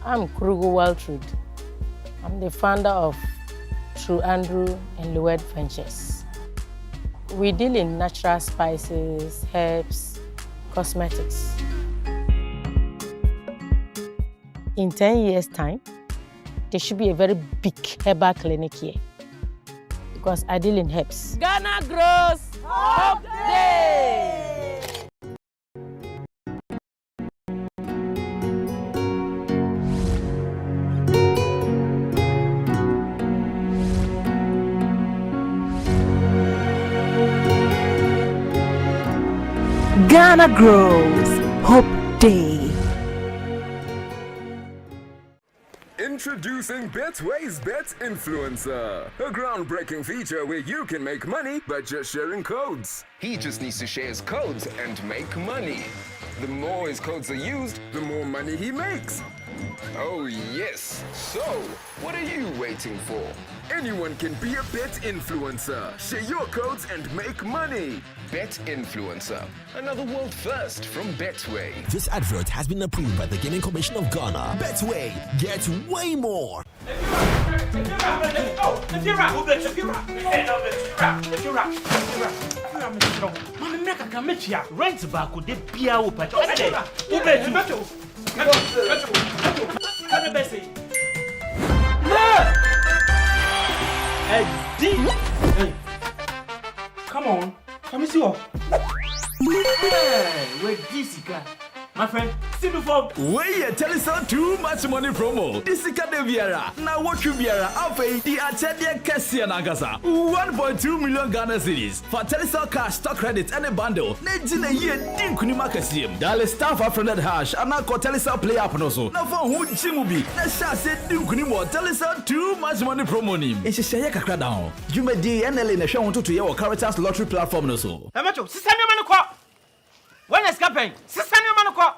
I'm Kruger Waltrud. I'm the founder of True Andrew and Lued Ventures. We deal in natural spices, herbs, cosmetics. In 10 years' time, there should be a very big herbal clinic here because I deal in herbs. Ghana grows Hope Day! Ghana grows Hope Day. Introducing Betway's Bet Influencer, a groundbreaking feature where you can make money by just sharing codes. He just needs to share his codes and make money. The more his codes are used, the more money he makes. Oh yes, so what are you waiting for? Anyone can be a bet influencer. Share your codes and make money. Bet Influencer, another world first from Betway. This advert has been approved by the Gaming Commission of Ghana. Betway, get way more. Rent back with the beer. Come on, come and see what. Where this guy? My friend, see before. Wait, Telecel too much money promo. This is Kadeviera. Now what you Viera? I'll pay the Achadia Cassia Nagasa. 1.2 million Ghana cedis for Telecel cash, stock credit, and a bundle. Nejin a year, Dim Kunimakasium. Dale staff are from that hash, and now call Telecel play up also. Now for who Jimubi, let's say Dim Kunimo, Telecel too much money promo name. It's a Shayaka Craddown. You may DNL in a show to your characters lottery platform also. How much? Sister Manako. When is campaign? Sister Manako.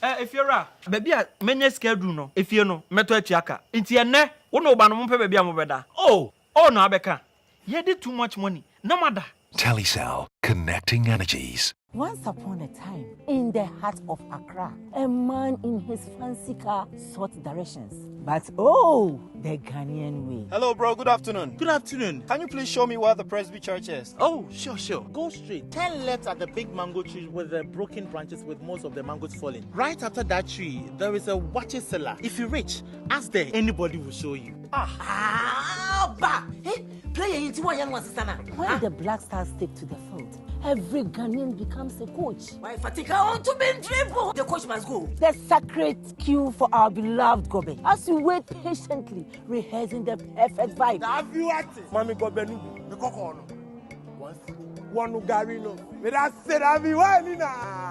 If you're a baby, many scared no. If you know, Meto Chiaka. Inti ene, uno banu baby amobeda. Oh, no abeka. You did too much money. No matter. Telecel, connecting energies. Once upon a time, in the heart of Accra, a man in his fancy car sought directions. But oh, the Ghanaian way. Hello, bro. Good afternoon. Good afternoon. Can you please show me where the Presby Church is? Oh, sure. Go straight. 10 left at the big mango tree with the broken branches with most of the mangoes falling. Right after that tree, there is a water cellar. If you reach, ask there. Anybody will show you. When the Black Stars take to the field, every Ghanaian becomes a coach. Why Fatika want to be dribble? The coach must go. The sacred cue for our beloved Gobe. As we wait patiently, rehearsing the perfect vibe. Have you acted? Mami Gobe Nubi. The Kokono. One Garino.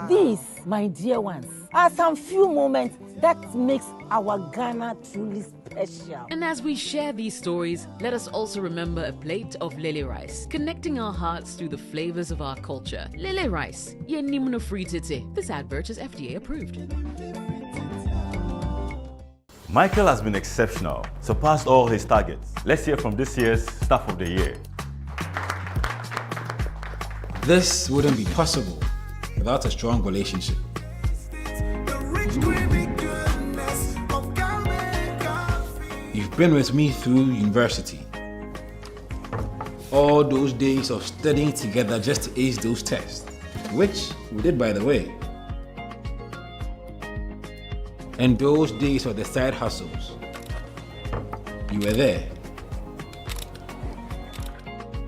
These, my dear ones, are some few moments that makes our Ghana truly special. And as we share these stories, let us also remember a plate of lele rice, connecting our hearts through the flavors of our culture. Lele rice, ye nimno free tete. This advert is FDA approved. Michael has been exceptional, surpassed all his targets. Let's hear from this year's Staff of the Year. This wouldn't be possible without a strong relationship. You've been with me through university. All those days of studying together just to ace those tests, which we did, by the way. And those days of the side hustles. You were there.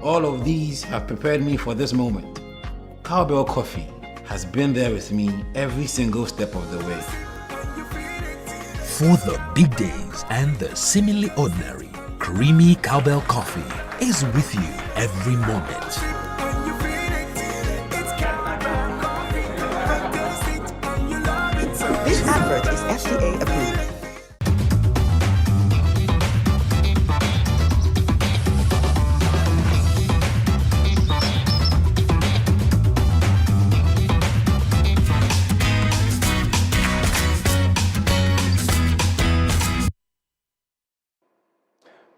All of these have prepared me for this moment. Cowbell Coffee has been there with me every single step of the way. For the big days and the seemingly ordinary, creamy Cowbell Coffee is with you every moment. This advert is FDA approved.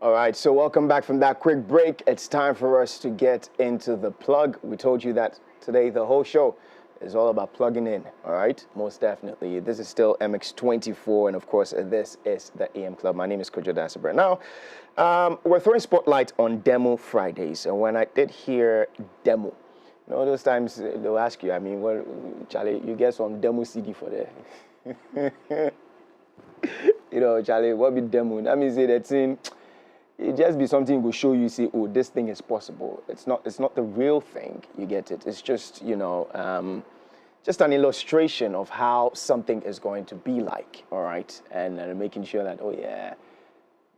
All right, so welcome back from that quick break. It's time for us to get into the plug. We told you that today the whole show It's all about plugging in, all right? Most definitely. This is still MX24, and of course, this is the AM Club. My name is Kojo Dasabra. Now, we're throwing spotlight on Demo Fridays, and when I did hear demo, you know, those times they'll ask you, I mean, well, Charlie, you get some demo CD for there. You know, Charlie, what be demo? That means that thing, it just be something will show you, say, oh, this thing is possible. It's not the real thing. You get it. It's just, you know, just an illustration of how something is going to be like, all right? And making sure that, oh yeah,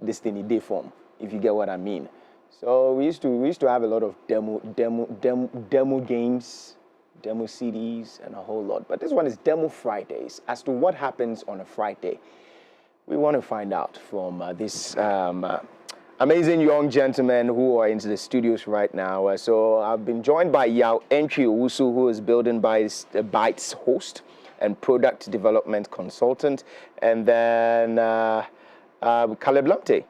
this thing in day form, if you get what I mean. So we used to have a lot of demo games, demo CDs, and a whole lot. But this one is Demo Fridays. As to what happens on a Friday, we want to find out from this amazing young gentlemen who are into the studios right now. So I've been joined by Yaw Antwi Owusu, who is Building Bytes host and product development consultant, and then Caleb Lamte.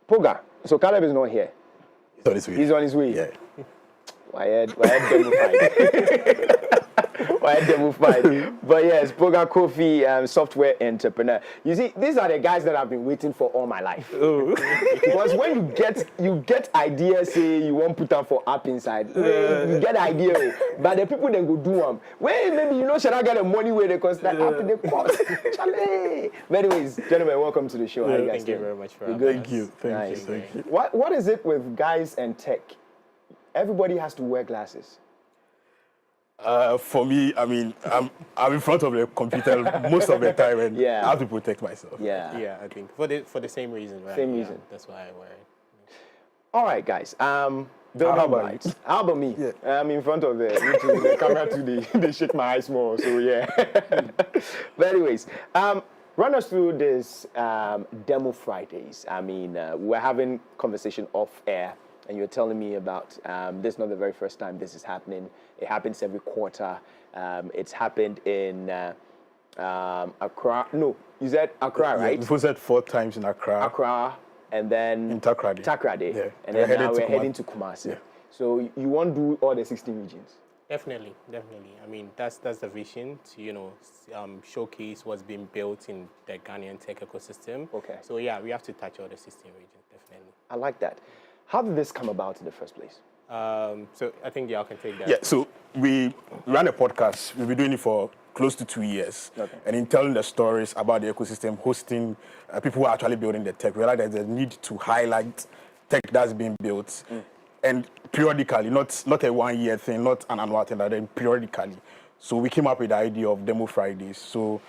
Poga. So Caleb is not here. He's on his way. He's on his way. Yeah. Why demo fight? Why demo fight? But yes, Poga Kofi, software entrepreneur. You see, these are the guys that I've been waiting for all my life. Oh. Because when you get ideas, say you want to put them for app inside, you get idea, but the people then go do them. Well, maybe you know, should I get the money where they cost that app in the cost? Chale. But anyways, gentlemen, welcome to the show. Yeah, How you guys thank you doing? very much for you having good? us. Thank you. Thank you. What is it with guys and tech? Everybody has to wear glasses. For me, I mean, I'm in front of the computer most of the time, and I have to protect myself. Yeah, I think for the same reason, right? Same reason. That's why I wear it. All right, guys. How about me? Yeah. I'm in front of the camera too. They shake my eyes more. So yeah. But anyways, run us through this Demo Fridays. I mean, we're having conversation off air. And you're telling me about this is not the very first time this is happening. It happens every quarter. It's happened in Accra. No, you said Accra, right? We said 4 times in Accra. Accra, and then in Takrady. Yeah. And then now we're heading to Kumasi. Yeah. So you want to do all the 16 regions? Definitely. I mean, that's the vision to, showcase what's being built in the Ghanaian tech ecosystem. Okay. So yeah, we have to touch all the 16 regions, definitely. I like that. How did this come about in the first place? So I think y'all can take that. Yeah, so we ran a podcast. We've been doing it for close to 2 years. Okay. And in telling the stories about the ecosystem, hosting people who are actually building the tech, we realized there's a need to highlight tech that's being built. And periodically, not a 1 year thing, not an annual thing, but then periodically. So we came up with the idea of Demo Fridays. So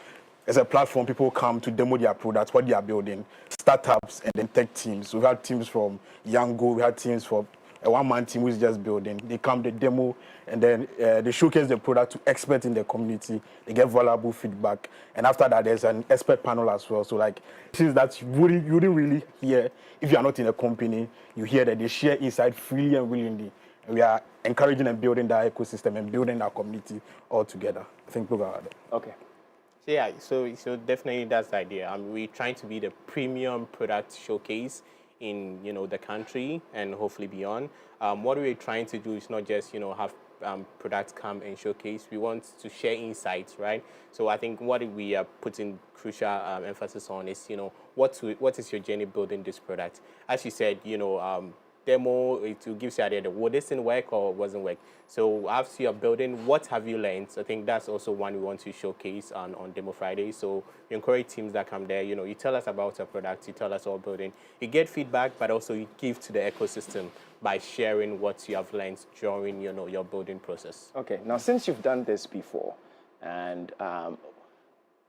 as a platform, people come to demo their products, what they are building, startups, and then tech teams. We've had teams from Yango, we had teams from a one-man team who's just building. They come, they demo, and then they showcase the product to experts in the community. They get valuable feedback. And after that, there's an expert panel as well. So like, things that you wouldn't really hear if you are not in a company, you hear that they share insight freely and willingly. And we are encouraging and building that ecosystem and building our community all together. I think we'll go ahead. Okay. Yeah, so definitely that's the idea. We're trying to be the premium product showcase in the country and hopefully beyond. What we're trying to do is not just have products come and showcase. We want to share insights, right? So I think what we are putting crucial emphasis on is what is your journey building this product? As you said, demo, it gives you an idea, would this work or wasn't work? So after you're building, what have you learned? I think that's also one we want to showcase on Demo Friday. So we encourage teams that come there, you tell us about your product, you tell us all building. You get feedback, but also you give to the ecosystem by sharing what you have learned during your building process. Okay, now since you've done this before, and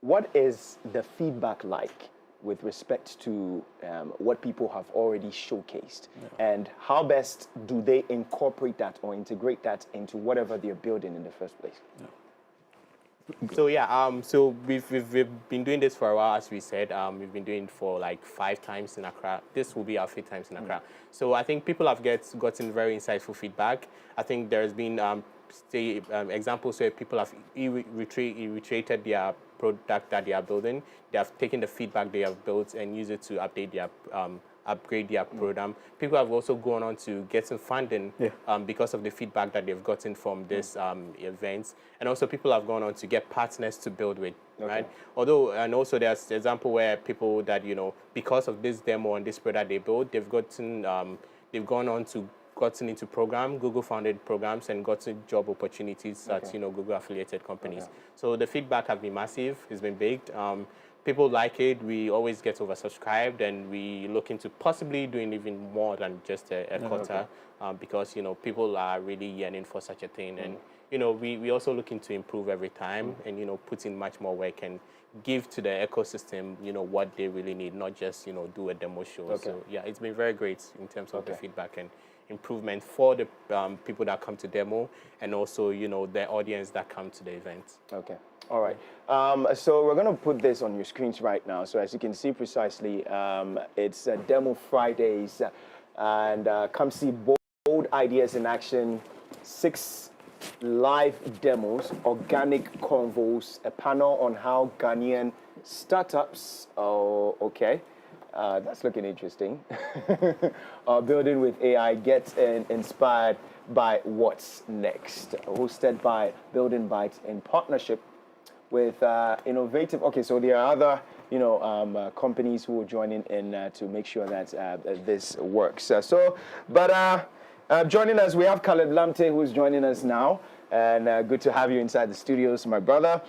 what is the feedback like with respect to what people have already showcased, and how best do they incorporate that or integrate that into whatever they're building in the first place? So yeah, so we've been doing this for a while, as we said. We've been doing it for like 5 times in Accra. This will be our 5th times in Accra. So I think people have gotten very insightful feedback. I think there's been examples where people have reiterated their product that they are building. They have taken the feedback they have built and used it to update their upgrade their program. People have also gone on to get some funding because of the feedback that they've gotten from this events. And also people have gone on to get partners to build with, right? Although, and also there's an example where people that, you know, because of this demo and this product they built, they've gone on to gotten into Google funded programs and gotten job opportunities at, you know, Google affiliated companies. So the feedback has been massive, it's been big. People like it. We always get oversubscribed, and we look into possibly doing even more than just a quarter, because, you know, people are really yearning for such a thing. And, you know, we also looking to improve every time and, you know, put in much more work and give to the ecosystem, you know, what they really need, not just, you know, do a demo show. So, yeah, it's been very great in terms of the feedback and improvement for the people that come to demo, and also, you know, the audience that come to the event. Okay. All right. So we're going to put this on your screens right now. So as you can see precisely, it's Demo Fridays, and come see bold ideas in action, 6 live demos, organic convos, a panel on how Ghanaian startups, that's looking interesting. Building with AI gets inspired by what's next. Hosted by Building Bytes in partnership with innovative. Okay, so there are other, you know, companies who are joining in to make sure that this works. Joining us, we have Khaled Lamte, who's joining us now, and good to have you inside the studios, my brother.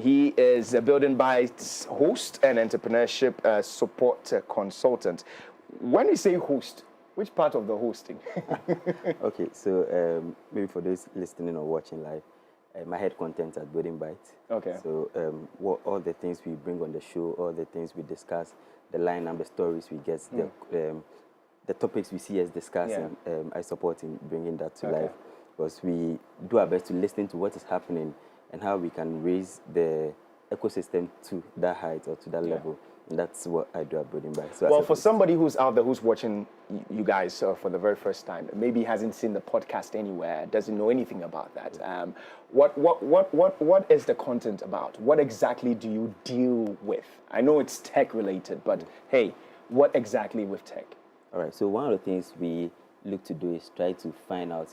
He is a Building Bytes host and entrepreneurship support consultant. When you say host, which part of the hosting? Okay, so maybe for those listening or watching live, my head content at Building Bytes. Okay. So all the things we bring on the show, all the things we discuss, the lineup, the stories we get, the topics we see as discussing, I support in bringing that to life, because we do our best to listen to what is happening and how we can raise the ecosystem to that height or to that level. And that's what I do at Building Bytes. So well, for somebody who's out there who's watching you guys for the very first time, maybe hasn't seen the podcast anywhere, doesn't know anything about that, what is the content about? What exactly do you deal with? I know it's tech related, but hey, what exactly with tech? All right, so one of the things we look to do is try to find out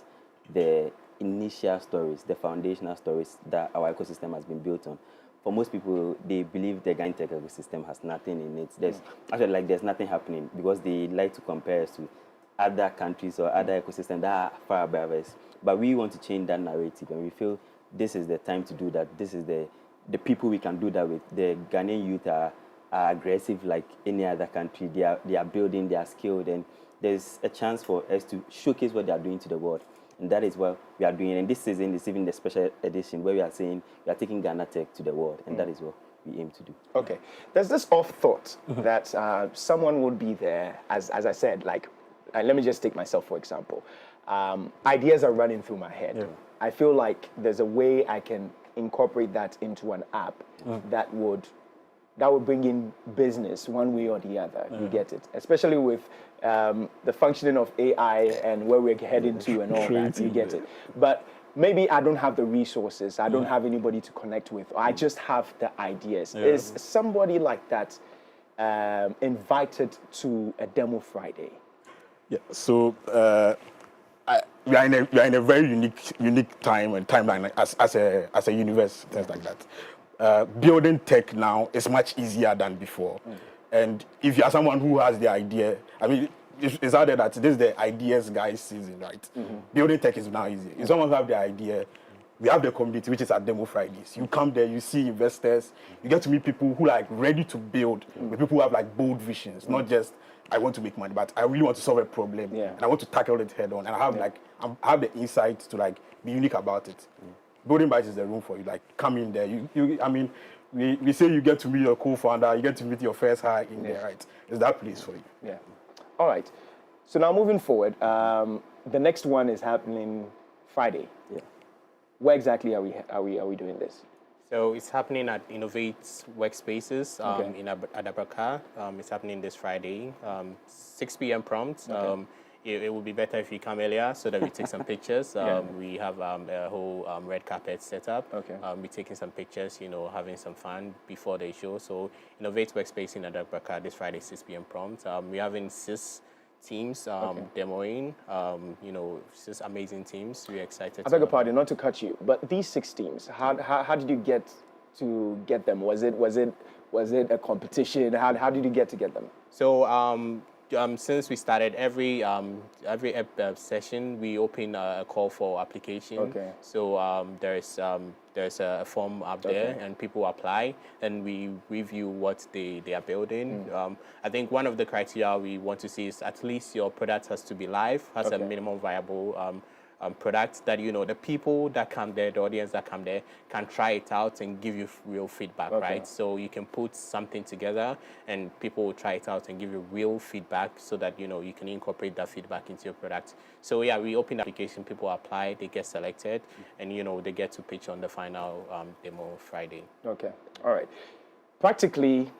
the initial stories, the foundational stories that our ecosystem has been built on. For most people, they believe the Ghanaian tech ecosystem has nothing in it. There's nothing happening, because they like to compare us to other countries or other ecosystems that are far above us. But we want to change that narrative, and we feel this is the time to do that. This is the people we can do that with. The Ghanaian youth are aggressive like any other country. They are building, they are skilled, and there's a chance for us to showcase what they are doing to the world. And that is what we are doing. And this season is even the special edition where we are saying we are taking Ghana tech to the world. And that is what we aim to do. Okay. There's this off thought that someone would be there, as I said, like, let me just take myself, for example. Ideas are running through my head. I feel like there's a way I can incorporate that into an app that would bring in business one way or the other. You get it? Especially with the functioning of AI and where we're heading to and all that. You get it? But maybe I don't have the resources. I don't have anybody to connect with. I just have the ideas. Is somebody like that invited to a Demo Friday? Yeah. So we are in a very unique time and timeline as a universe, things like that. Building tech now is much easier than before. And if you are someone who has the idea, I mean, it's out there that this is the ideas guys season, right? Building tech is now easy. If someone have the idea, we have the community, which is at Demo Fridays. You come there, you see investors, you get to meet people who like ready to build, with people who have like bold visions, not just I want to make money, but I really want to solve a problem, and I want to tackle it head on, and I have I have the insight to like be unique about it. Building Bytes is the room for you. Like, come in there. I mean, we say you get to meet your co-founder, you get to meet your first hire in there, right? It's that place for you. Yeah. All right. So now moving forward, the next one is happening Friday. Yeah. Where exactly are we doing this? So it's happening at Innovate Workspaces in Adabraka. It's happening this Friday, 6 p.m. prompt. it would be better if you come earlier so that we take some pictures. We have a whole red carpet set up. Okay. We're taking some pictures, having some fun before the show. So Innovate Workspace in Adakbaka this Friday, 6 p.m. prompt. We're having 6 teams demoing, 6 amazing teams. We're excited. I beg your pardon, not to cut you, but these 6 teams, how did you get them? Was it a competition? How did you get them? So since we started every session, we open a call for application. Okay. So there's a form up there, and people apply, and we review what they are building. I think one of the criteria we want to see is at least your product has to be live, has a minimum viable product that the people that come there, the audience that come there, can try it out and give you real feedback, right? So you can put something together and people will try it out and give you real feedback so that you can incorporate that feedback into your product. So yeah, we open the application, people apply, they get selected, and they get to pitch on the final demo Friday. Okay, all right. Practically,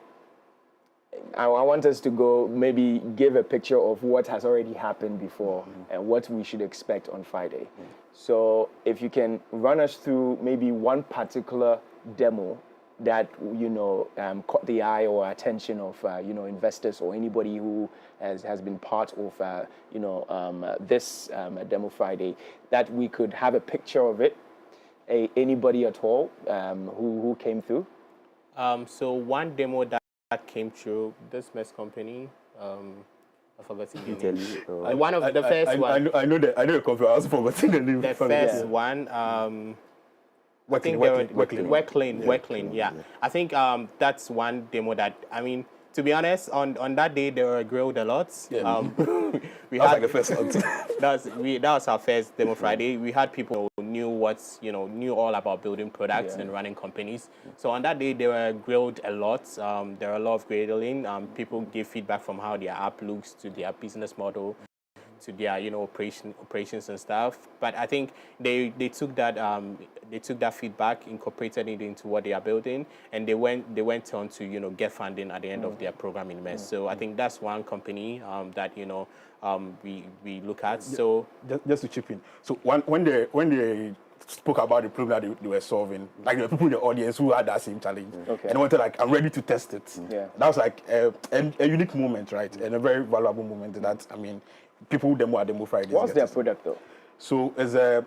I want us to go maybe give a picture of what has already happened before and what we should expect on Friday. So if you can run us through maybe one particular demo that caught the eye or attention of investors or anybody who has been part of this demo Friday, that we could have a picture of it. Anybody at all who came through? So one demo that came through this mess company. I forgot the name. One of the first one. I know the company. I also forgot the name. The first one. Workclean. Yeah. I think that's one demo that, to be honest, on that day they were grilled a lot. Yeah. We had like the first one. that was our first demo Friday. We had people who knew all about building products and running companies. So on that day they were grilled a lot. There were a lot of grilling. People gave feedback from how their app looks to their business model, to their operations and stuff. But I think they took that feedback, incorporated it into what they are building, and they went on to get funding at the end of their program in MES. So I think that's one company that we look at. So just to chip in, so when they spoke about the problem that they were solving, like there were people in the audience who had that same challenge, and they wanted I'm ready to test it. That was like a unique moment, right, and a very valuable moment that people demo at Demo Fridays. What's their product though? So it's a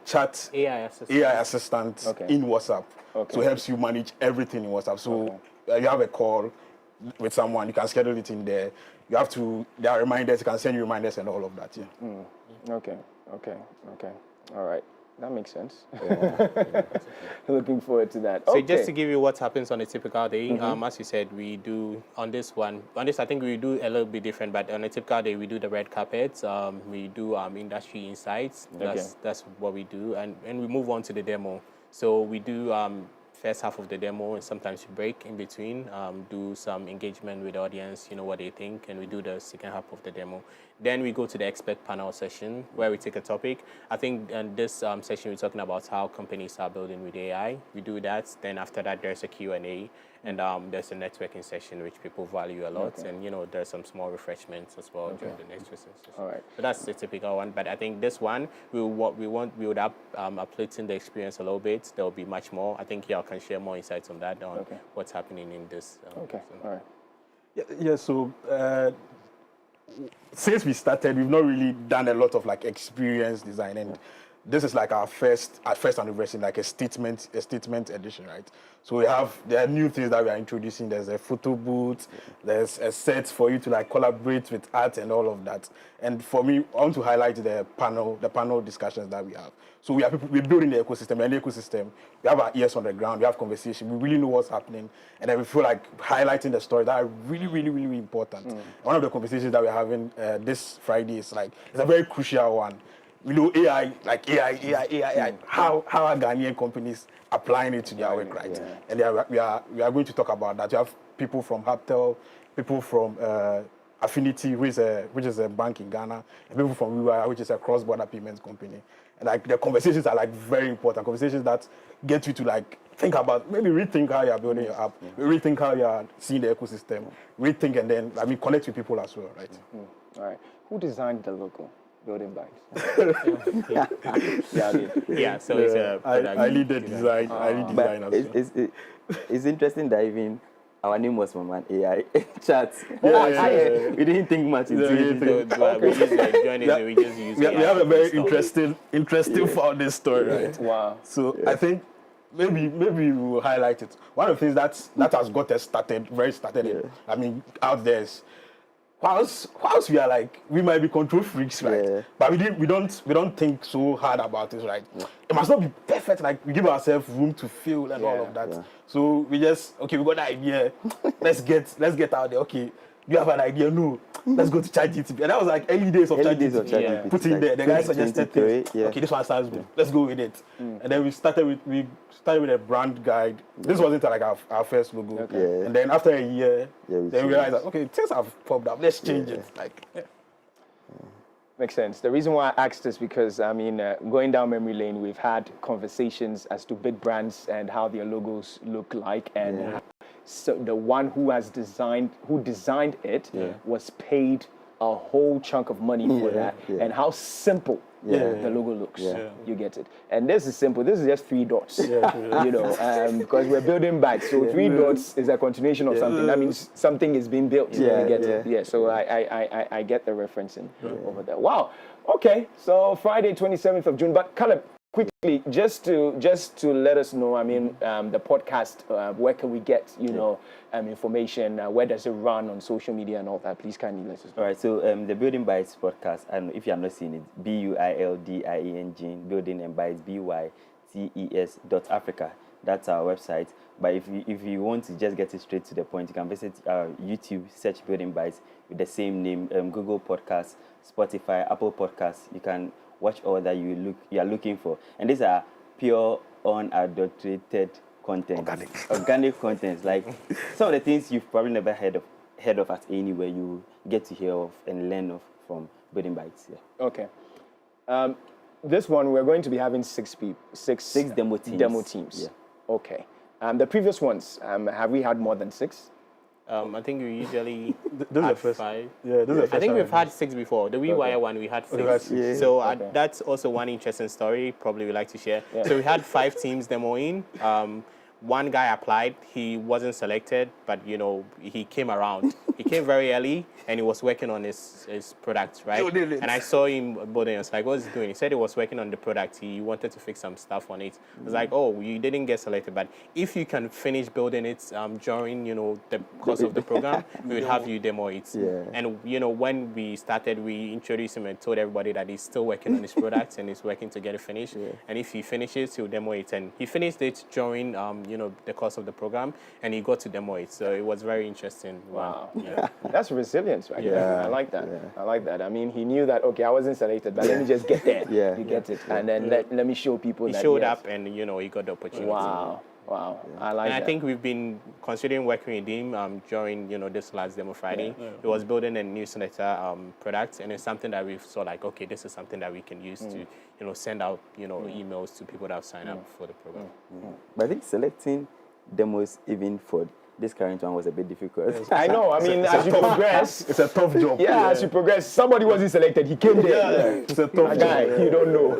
chat AI assistant in WhatsApp. So it helps you manage everything in WhatsApp. So you have a call with someone, you can schedule it in there. There are reminders, you can send you reminders and all of that. Okay. All right. That makes sense. Looking forward to that. So just to give you what happens on a typical day, as you said, we do on this I think we do a little bit different, but on a typical day we do the red carpets, we do industry insights, that's what we do, and we move on to the demo. So we do first half of the demo, and sometimes we break in between, do some engagement with the audience, what they think, and we do the second half of the demo. Then we go to the expert panel session where we take a topic. I think in this session we're talking about how companies are building with AI. We do that. Then after that there's a Q&A, and there's a networking session which people value a lot, and there's some small refreshments as well during the next session. All right. So that's the typical one. But I think this one we would up uplifting the experience a little bit. There will be much more. I think y'all can share more insights on that, on what's happening in this. All right. Yeah. So since we started, we've not really done a lot of experience design, and this is like our first anniversary, like a statement edition, right? So there are new things that we are introducing. There's a photo booth, there's a set for you to collaborate with art and all of that. And for me, I want to highlight the panel discussions that we have. So we're building the ecosystem, and the ecosystem, we have our ears on the ground, we have conversation, we really know what's happening, and then we feel like highlighting the stories that are really, really, really important. One of the conversations that we're having this Friday is it's a very crucial one. We know AI, how are Ghanaian companies applying it to their work, right? And we are going to talk about that. You have people from Haptel, people from Affinity, which is a bank in Ghana, and people from WIWIK, which is a cross-border payments company. And the conversations are very important, conversations that get you to think about, maybe rethink how you are building your app, rethink how you are seeing the ecosystem, rethink, and then connect with people as well, right? All right. Who designed the logo? Building Bites. Yeah, so it's a product. I lead the design. I lead design as well. It's interesting that even our name was from an AI chat. Yeah. We didn't think much into it. We just use we have a very stuff. interesting founding story, right? Wow. So I think maybe we will highlight it. One of the things that has got us started, I mean, out there is whilst we are like, we might be control freaks, right? But we don't think so hard about it, right? It must not be perfect. Like, we give ourselves room to fail and all of that. So we just, okay, we got the idea. let's get out there. Okay, you have an idea? No, let's go to ChatGPT. And that was like early days of ChatGPT. Put in there. The guy suggested things. Okay, this one sounds good. Let's go with it. And then we started with a brand guide. This wasn't like our first logo. And then after a year, then we realized that, okay, things have popped up. Let's change it. Makes sense. The reason why I asked is because, I mean, going down memory lane, we've had conversations as to big brands and how their logos look like. And so the one who designed it was paid a whole chunk of money for that. And how simple the logo looks. You get it. And this is simple. This is just 3 dots. You know, because we're building bites. So 3 dots is a continuation of something. That means something is being built. You get it. Yeah. So I get the referencing over there. Wow. Okay. So Friday, 27th of June. But Caleb, quickly, just to let us know, I mean, the podcast, where can we get, information? Where does it run on social media and all that? Please kindly let us know. All right, so the Building Bites podcast, and if you have not seen it, BUILDIENG, Building and Bites, BYTES.Africa. That's our website. But if you want to just get it straight to the point, you can visit our YouTube, search Building Bites with the same name, Google Podcasts, Spotify, Apple Podcasts. You can watch all that you are looking for. And these are pure, unadulterated content. Organic content. Like some of the things you've probably never heard of at anywhere, you get to hear of and learn of from Building Bites. Okay. This one, we're going to be having six demo teams. Yeah. Okay. The previous ones, have we had more than 6? I think we usually had 5. Yeah, I think we've had 6 before. The WIWIK one, we had 6. So that's also one interesting story probably we like to share. So we had 5 teams demoing. One guy applied, he wasn't selected, but he came around. He came very early and he was working on his product, right? And I saw him building. I was like, what's he doing? He said he was working on the product. He wanted to fix some stuff on it. I was like, oh, you didn't get selected, but if you can finish building it during the course of the program, we would have you demo it. And when we started, we introduced him and told everybody that he's still working on his product and he's working to get it finished. And if he finishes, he'll demo it. And he finished it during the course of the program, and he got to demo it. So it was very interesting. Wow. That's resilience, right? Yeah. I like that. I like that. I mean, he knew that, okay, I wasn't selected, but let me just get there. You get it. And then let me show people he that showed up and, he got the opportunity. Wow. I like that. And I think we've been considering working with him during, this last demo Friday. He was building a newsletter product, and it's something that we saw like, okay, this is something that we can use to, send out, emails to people that have signed up for the program. But I think selecting demos even for this current one was a bit difficult. I know. I mean, as you progress, it's a tough job. Yeah, as you progress, somebody wasn't selected. He came there. It's a tough guy. job. You don't know.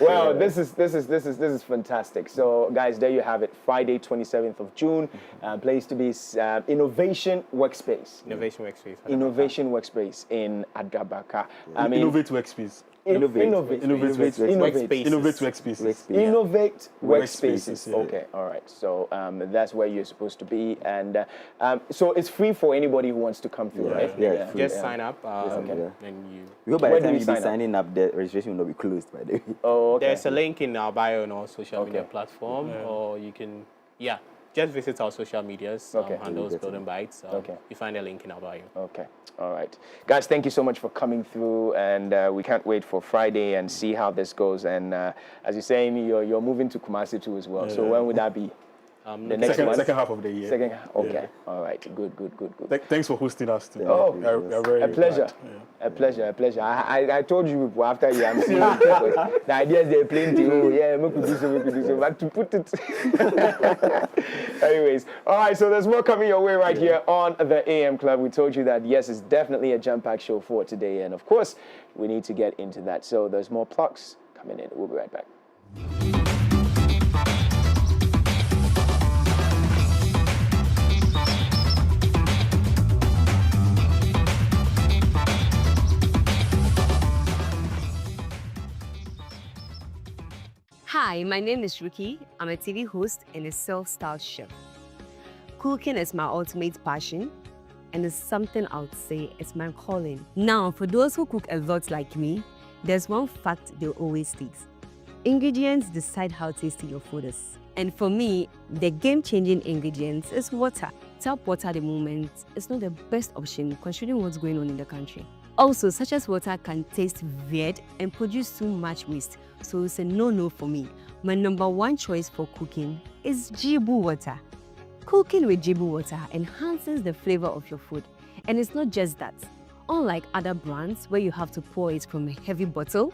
Well, this is fantastic. So, guys, there you have it. Friday, 27th of June. Place to be Innovation Workspace. Innovation Workspace in Adabaka. I mean, Innovate Workspace. Innovate Workspaces. Okay, all right. So that's where you're supposed to be, and so it's free for anybody who wants to come through, right? Just sign up, and you. We hope by the time you be signing up, the registration will not be closed, by the way. Oh, okay. There's a link in our bio on our social media platform, or you can, just visit our social medias, handles Building Bites. You find a link in our bio. Okay. All right. Guys, thank you so much for coming through, and we can't wait for Friday and see how this goes. And as you're saying, you're moving to Kumasi too as well. So when would that be? The next month? Second half of the year. Second half. Okay. All right. Good. Thanks for hosting us today. Oh, very a pleasure. glad. A pleasure. I told you before, after you, I'm seeing the ideas they're plenty. Oh, yeah, we could do so. But to put it. Anyways, all right, so there's more coming your way right here on the AM Club. We told you that, yes, it's definitely a jam-packed show for today. And of course, we need to get into that. So there's more plugs coming in. We'll be right back. Hi, my name is Ruki. I'm a TV host and a self-styled chef. Cooking is my ultimate passion, and it's something I would say is my calling. Now, for those who cook a lot like me, there's one fact they always state. Ingredients decide how tasty your food is. And for me, the game-changing ingredients is water. Tap water at the moment is not the best option considering what's going on in the country. Also, such as water can taste weird and produce too much waste, so it's a no-no for me. My number one choice for cooking is Jibu water. Cooking with Jibu water enhances the flavor of your food. And it's not just that. Unlike other brands where you have to pour it from a heavy bottle,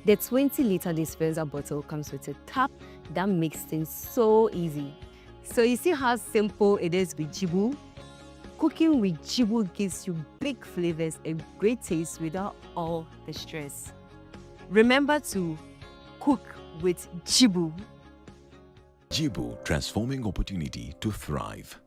the 20-liter dispenser bottle comes with a tap that makes things so easy. So you see how simple it is with Jibu? Cooking with Jibu gives you big flavors and great taste without all the stress. Remember to cook with Jibu. Jibu, transforming opportunity to thrive.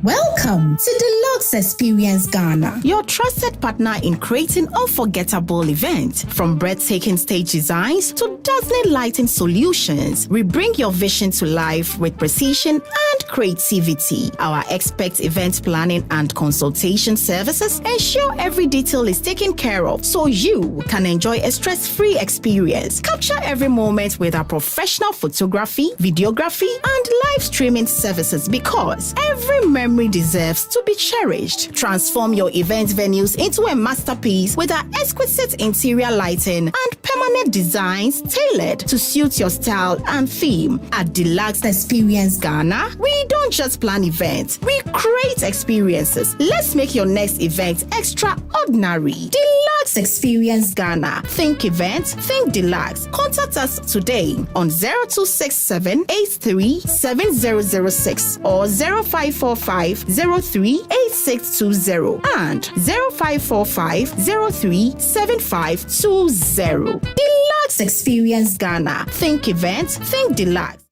Welcome to Deluxe Experience Ghana, your trusted partner in creating unforgettable events. From breathtaking stage designs to dazzling lighting solutions, we bring your vision to life with precision and creativity. Our expert event planning and consultation services ensure every detail is taken care of so you can enjoy a stress-free experience. Capture every moment with our professional photography, videography, and live streaming services because every memory deserves to be cherished. Transform your event venues into a masterpiece with our exquisite interior lighting and permanent designs tailored to suit your style and theme. At Deluxe Experience Ghana, we don't just plan events, we create experiences. Let's make your next event extraordinary. Deluxe Experience Ghana. Think events, think Deluxe. Contact us today on 0267 83 7006 or 0545 038620 and 0545 037520. Deluxe Experience Ghana. Think events, think Deluxe.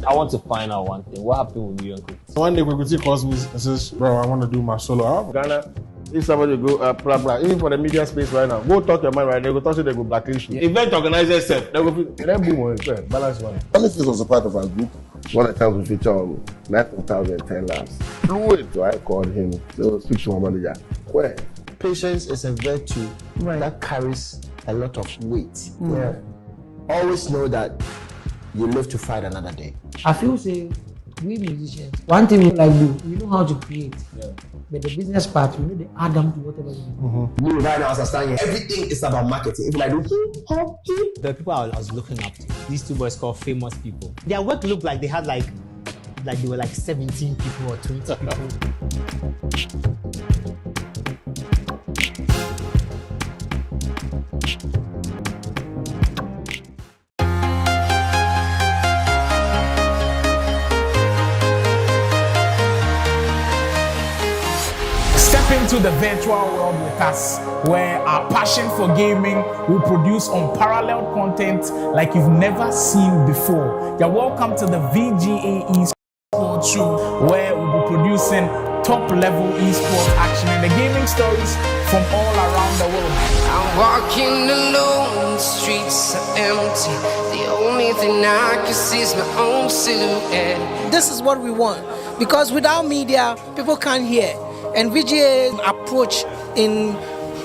I want to find out one thing. What happened with you and Cookie? One day Cookie calls me and says, bro, I want to do my solo album. Ghana, if somebody go, blah, blah, even for the media space right now, go talk your mind right now, they go touch it, they go blacklist you. Event organizers said, they go, then boom, on it, balance money. This was a part of our group. One of the times we featured on 9,010 labs. Fluid, so I called him, so speak to my manager. Where? Patience is a virtue that carries a lot of weight. Yeah. Always know that you live to fight another day. I feel say we musicians, one thing we like do, we know how to create. Yeah. But the business part, we know the add them to whatever we do. Me right now, as I stand here, everything is about marketing. If I do the people I was looking up to, these two boys called famous people. Their work looked like they had like they were like 17 people or 20 people. Step step into the virtual world with us, where our passion for gaming will produce unparalleled content like you've never seen before. You're welcome to the VGA Esports Show, where we'll be producing top-level esports action and the gaming stories from all around the world. I'm walking alone, the streets are empty. The only thing I can see is my own silhouette. This is what we want, because without media, people can't hear. And VGA's approach in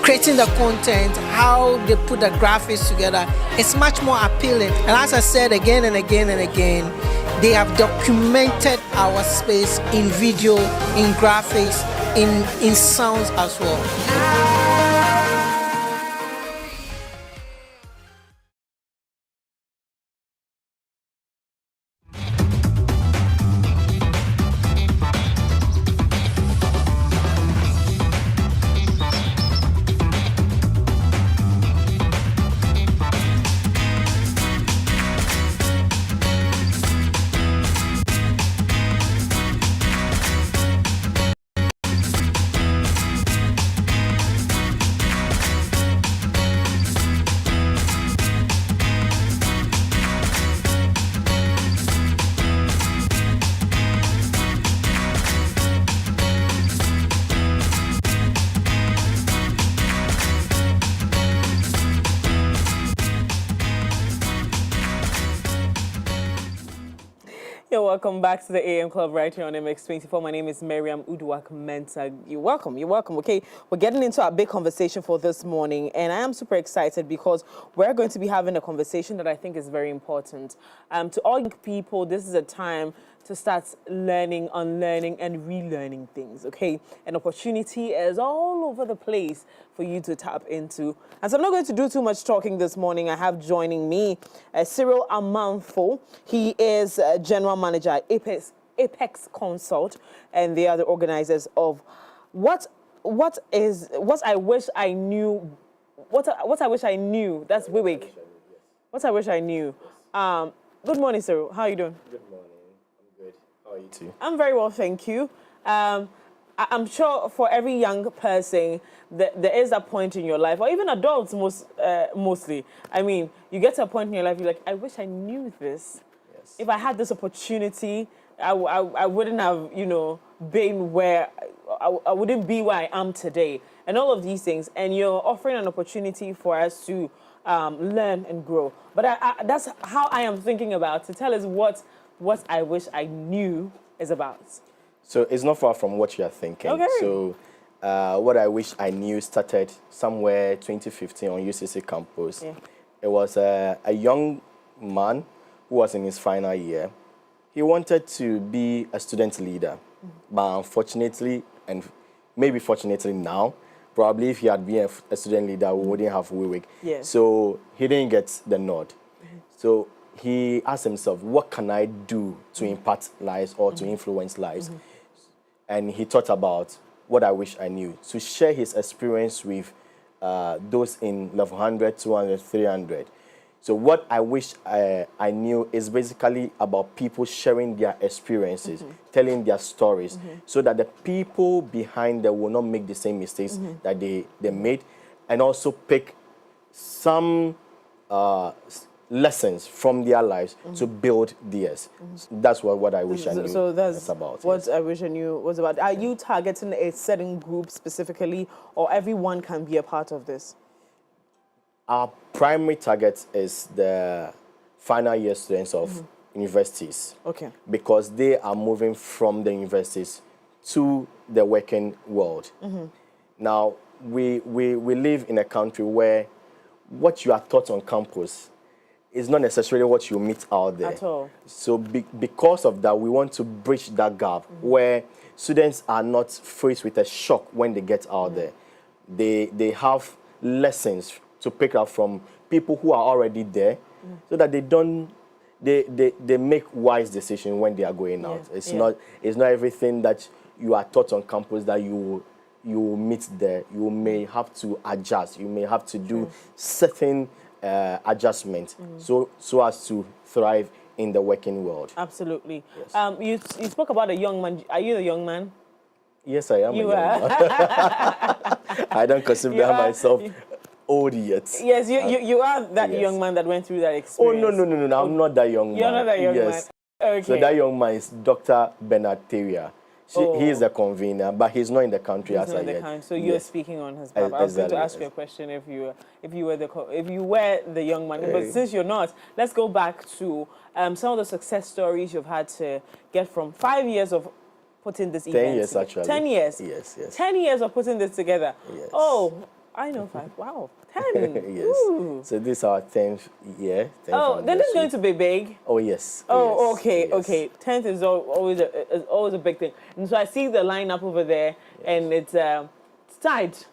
creating the content, how they put the graphics together, it's much more appealing. And as I said again and again and again, they have documented our space in video, in graphics, in sounds as well. Welcome back to the AM Club right here on MX24. My name is Miriam Uduak-Mensah. You're welcome. You're welcome. Okay, we're getting into our big conversation for this morning, and I am super excited because we're going to be having a conversation that I think is very important. To all young people, this is a time to start learning, unlearning, and relearning things, okay? An opportunity is all over the place for you to tap into. And so I'm not going to do too much talking this morning. I have joining me Cyril Amanfo. He is General Manager at Apex Consult, and they are the organizers of what I wish I knew. What I wish I knew. That's WIWIK. What I wish I knew. Good morning, Cyril. How are you doing? Good morning. I'm good. How are you too? I'm very well, thank you. I'm sure for every young person, there is a point in your life, or even adults mostly. I mean, you get to a point in your life, you're like, I wish I knew this. Yes. If I had this opportunity, I wouldn't have, been where, I wouldn't be where I am today. And all of these things. And you're offering an opportunity for us to learn and grow. But that's how I am thinking about to tell us what I wish I knew is about. So it's not far from what you are thinking. Okay. So what I wish I knew started somewhere 2015 on UCC campus. Yeah. It was a young man who was in his final year. He wanted to be a student leader, but unfortunately, and maybe fortunately now, probably if he had been a student leader, we wouldn't have WIWIK. Yes. So he didn't get the nod. So he asked himself, what can I do to impact lives or to influence lives? And he thought about what I wish I knew, to share his experience with those in level 100, 200, 300. So what I wish I knew is basically about people sharing their experiences, telling their stories, so that the people behind them will not make the same mistakes that they made, and also pick some lessons from their lives to build theirs. That's what I wish I knew. So that's about. What I wish I knew was about. Are you targeting a certain group specifically, or everyone can be a part of this? Our primary target is the final year students of universities. Okay. Because they are moving from the universities to the working world. Now, we live in a country where what you are taught on campus is not necessarily what you meet out there. At all. So because of that, we want to bridge that gap where students are not faced with a shock when they get out there. They have lessons to pick up from people who are already there, so that they make wise decisions when they are going out. It's not everything that you are taught on campus that you will meet there. You may have to adjust. You may have to do certain adjustments so as to thrive in the working world. Absolutely. Yes. You spoke about a young man. Are you a young man? Yes, I am. You a young are. man. I don't consider myself old yet. Yes, you are that yes. young man that went through that Oh, experience. no. I'm not that young man. You're not that young yes. man. Okay. So that young man is Dr. Bernard Teria. He is Oh. the convener, but he's not in the country He's as not in of the yet. country, so you're speaking on his behalf. I was going to ask you a question if you were the young man, but since you're not, let's go back to some of the success stories you've had to get from 5 years of putting this 10 event. years actually. 10 years. Yes. 10 years of putting this together. Yes. Oh, I know 5. Wow, 10. yes. Ooh. So this is our 10th year. 10th Oh, then it's going to be big. Oh yes. Oh, yes. okay, yes. okay. 10th is always a big thing. And so I see the lineup over there, and it's tight.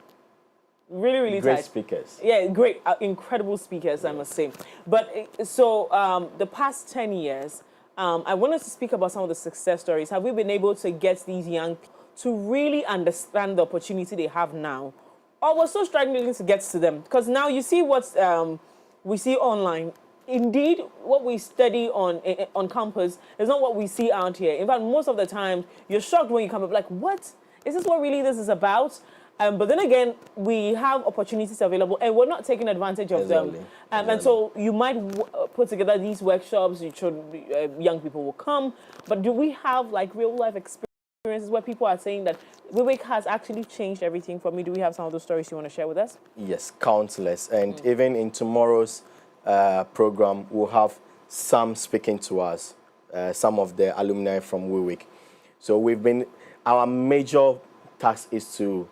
Really great tight. speakers. Yeah, great, incredible speakers, I must say. But so the past 10 years, I wanted to speak about some of the success stories. Have we been able to get these young people to really understand the opportunity they have now? Or was so struggling to get to them? Because now you see what we see online. Indeed, what we study on campus is not what we see out here. In fact, most of the time, you're shocked when you come up, like, what? Is this what really this is about? But then again, we have opportunities available, and we're not taking advantage of them. And so you might put together these workshops. You should, young people will come. But do we have like real life experiences where people are saying that WIWIK has actually changed everything for me? Do we have some of those stories you want to share with us? Yes, countless. And even in tomorrow's program, we'll have some speaking to us, some of the alumni from WIWIK. So our major task is to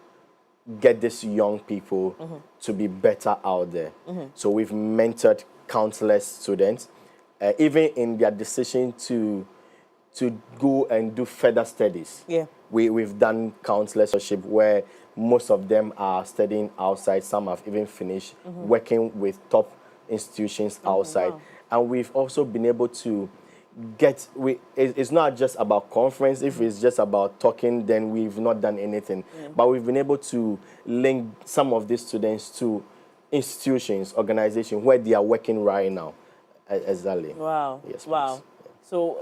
get these young people to be better out there. So we've mentored countless students, even in their decision to go and do further studies. Yeah. We've done counselorship where most of them are studying outside. Some have even finished working with top institutions outside. Wow. And we've also been able to it's not just about conference. If it's just about talking, then we've not done anything. But we've been able to link some of these students to institutions, organizations where they are working right now. Exactly. Wow. Yes. Wow. So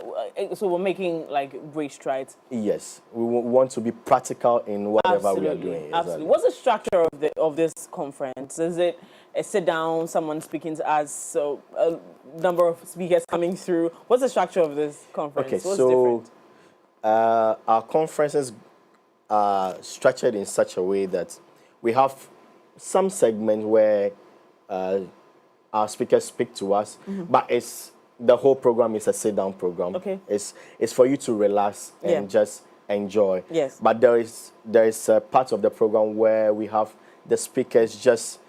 we're making like great strides. Yes, we want to be practical in whatever we are doing. Absolutely. What's the structure of this conference? Is it a sit down, someone speaking to us, so a number of speakers coming through? What's the structure of this conference? Okay, What's so different? our conferences are structured in such a way that we have some segments where our speakers speak to us, but the whole program is a sit-down program. Okay. It's for you to relax and just enjoy. Yes. But there is a part of the program where we have the speakers just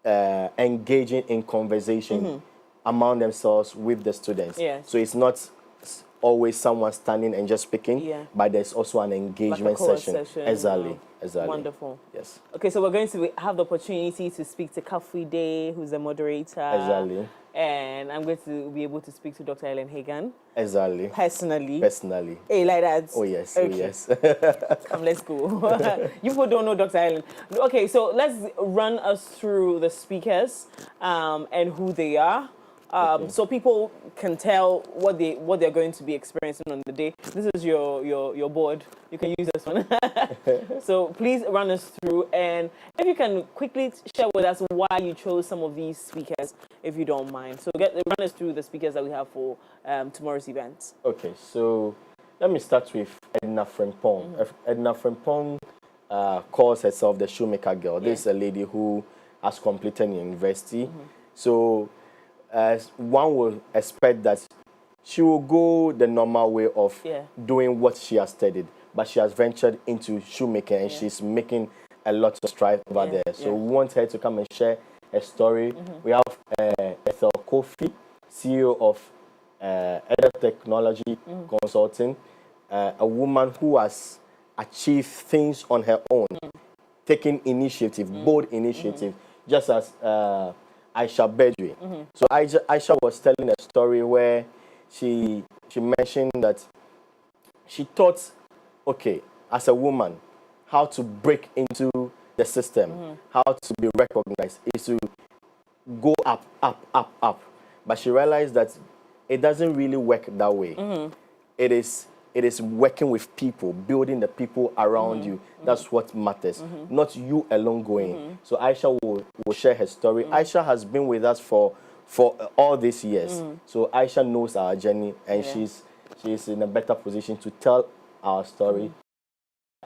engaging in conversation among themselves with the students. Yes. So it's not always someone standing and just speaking, but there's also an engagement like a session. Exactly. Exactly. Wonderful. Yes. Okay, so we're going to have the opportunity to speak to Kafui Day, who's the moderator. Exactly. And I'm going to be able to speak to Dr. Ellen Hagan. Exactly. Personally. Hey, like that. Oh, yes. Okay. Oh, yes. Come, let's go. You people don't know Dr. Ellen. Okay, so let's run us through the speakers and who they are. So people can tell what they're going to be experiencing on the day. This is your board. You can use this one. So please run us through, and if you can quickly share with us why you chose some of these speakers, if you don't mind. So run us through the speakers that we have for tomorrow's event. Okay, so let me start with Edna Frimpong. Edna Frimpong calls herself the shoemaker girl. This is a lady who has completed university. So one will expect that she will go the normal way of doing what she has studied, but she has ventured into shoemaking and she's making a lot of strides over there. So we want her to come and share a story. We have Ethel Kofi, CEO of Edel Technology Consulting, a woman who has achieved things on her own, taking initiative, bold initiative, just as Aisha Bedwe. So Aisha was telling a story where she mentioned that she thought, okay, as a woman, how to break into the system, how to be recognized is to go up, up, up, up. But she realized that it doesn't really work that way. It is it is working with people, building the people around you. That's what matters, not you alone going. So Aisha will share her story. Aisha has been with us for all these years. So Aisha knows our journey, and she's in a better position to tell our story.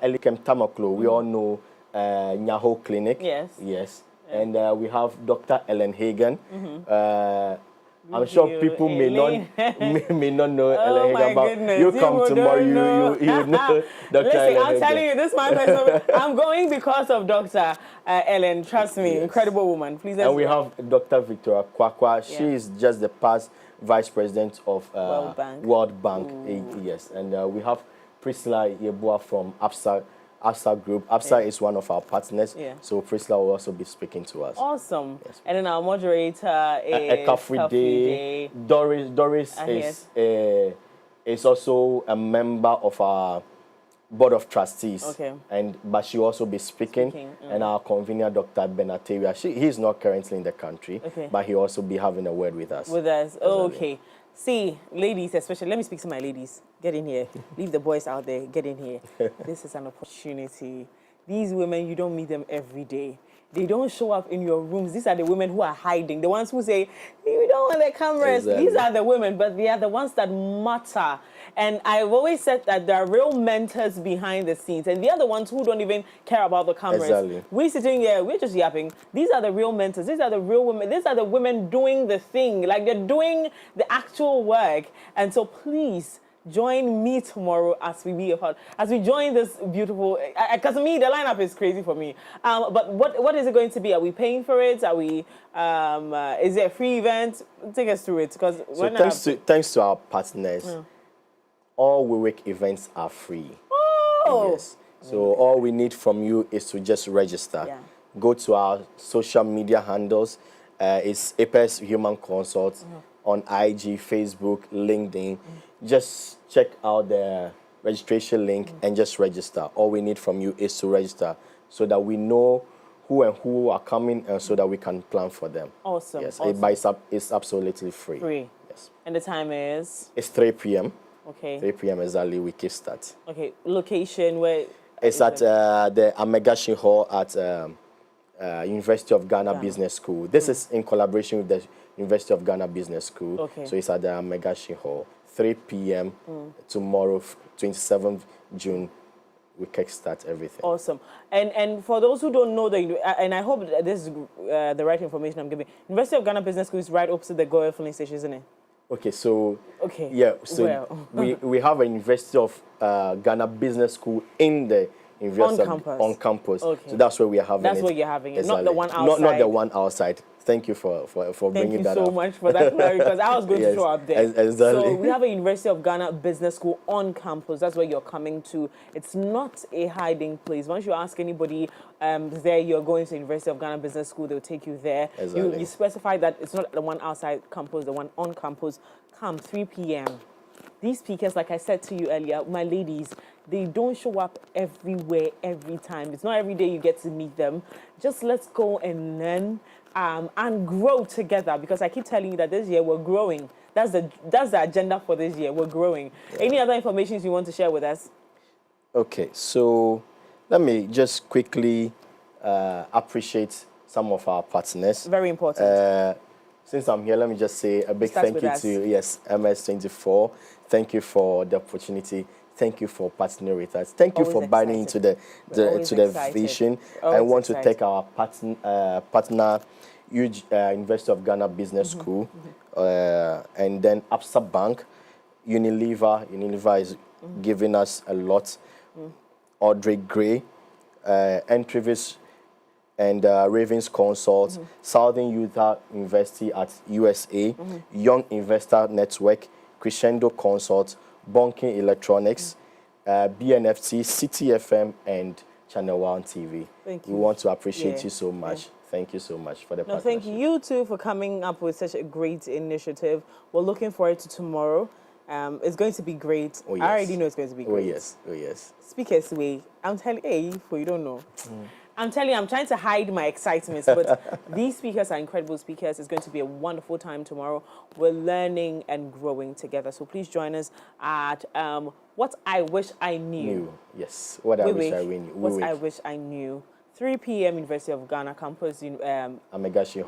Elikem Tamaklo, we all know Nyaho Clinic. Yes. And we have Dr. Ellen Hagen. I'm sure people may not know Ellen Hagen, but you come tomorrow, you know Dr. Listen, Ellen I'm telling Hagen. you, this man, I'm going because of Dr. Ellen. Trust me, incredible woman. Please. And we have Dr. Victoria Kwakwa. She is just the past vice president of World Bank. Yes, and we have Priscilla Yebua from APSA Group. APSA is one of our partners, so Priscilla will also be speaking to us. Awesome. Yes. And then our moderator is Kafride. Doris is also a member of our board of trustees. But she will also be speaking. And our convener, Dr. Benateria, he's not currently in the country, but he will also be having a word with us. Okay. See, ladies especially, let me speak to my ladies. Get in here. Leave the boys out there. Get in here. This is an opportunity. These women, you don't meet them every day. They don't show up in your rooms. These are the women who are hiding. The ones who say, we don't want the cameras. These are the women, but they are the ones that matter. And I've always said that there are real mentors behind the scenes. And they are the ones who don't even care about the cameras. We're sitting here, we're just yapping. These are the real mentors. These are the real women. These are the women doing the thing. Like, they're doing the actual work. And so please, join me tomorrow as we join this beautiful, because to me the lineup is crazy for me. But what is it going to be? Are we paying for it? Are we? Is it a free event? Take us through it, because thanks to our partners, all WIWIK events are free. Yes. So all we need from you is to just register. Go to our social media handles. It's APES Human Consult on IG, Facebook, LinkedIn. Just check out the registration link and just register. All we need from you is to register so that we know who are coming and so that we can plan for them. Awesome. Yes, awesome. it's absolutely free. Yes. And the time is? It's 3 p.m. Okay. 3 p.m. exactly, we kick start. Okay. Location, where? It's at the Amegashi Hall at University of Ghana Business School. This is in collaboration with the University of Ghana Business School. Okay. So it's at the Amegashi Hall. 3 p.m. tomorrow, 27th June, we kickstart everything. Awesome. And for those who don't know, and I hope that this is the right information I'm giving, University of Ghana Business School is right opposite the Goya filling station, isn't it? Okay, so we have a University of Ghana Business School in the University on campus. Okay. So that's where we are having it. That's where you're having it, exactly. not the one outside. Not the one outside. Thank you for bringing that up. Thank you so much for that, because I was going to show up there. Exactly. So we have a University of Ghana Business School on campus. That's where you're coming to. It's not a hiding place. Once you ask anybody there, you're going to University of Ghana Business School, they'll take you there. Exactly. You specify that it's not the one outside campus, the one on campus. Come 3 p.m. These speakers, like I said to you earlier, my ladies, they don't show up everywhere, every time. It's not every day you get to meet them. Just let's go and learn and grow together, because I keep telling you that this year we're growing. That's the agenda for this year. We're growing. Yeah. Any other information you want to share with us? Okay, so let me just quickly appreciate some of our partners. Very important. Since I'm here, let me just say a big thank you to MS24. Thank you for the opportunity. Thank you for partnering with us. Thank you for buying into the vision. I want to thank our partner, University of Ghana Business School, and then APSA Bank, Unilever. Unilever is giving us a lot. Audrey Gray, Entrevis and Ravens Consult, Southern Utah University at USA, Young Investor Network, Crescendo Consult, Bonking Electronics, BNFT, City FM, and Channel 1 TV. Thank you. We want to appreciate you so much. Yeah. Thank you so much for the partnership. Thank you too for coming up with such a great initiative. We're looking forward to tomorrow. It's going to be great. I already know it's going to be great. Oh yes. Speakers way. I'm telling you, for you don't know. I'm telling you, I'm trying to hide my excitement, but these speakers are incredible speakers. It's going to be a wonderful time tomorrow. We're learning and growing together. So please join us at What I Wish I Knew. Yes, What I Wish I Knew. What I Wish I Knew. 3 p.m. University of Ghana campus in Amegashi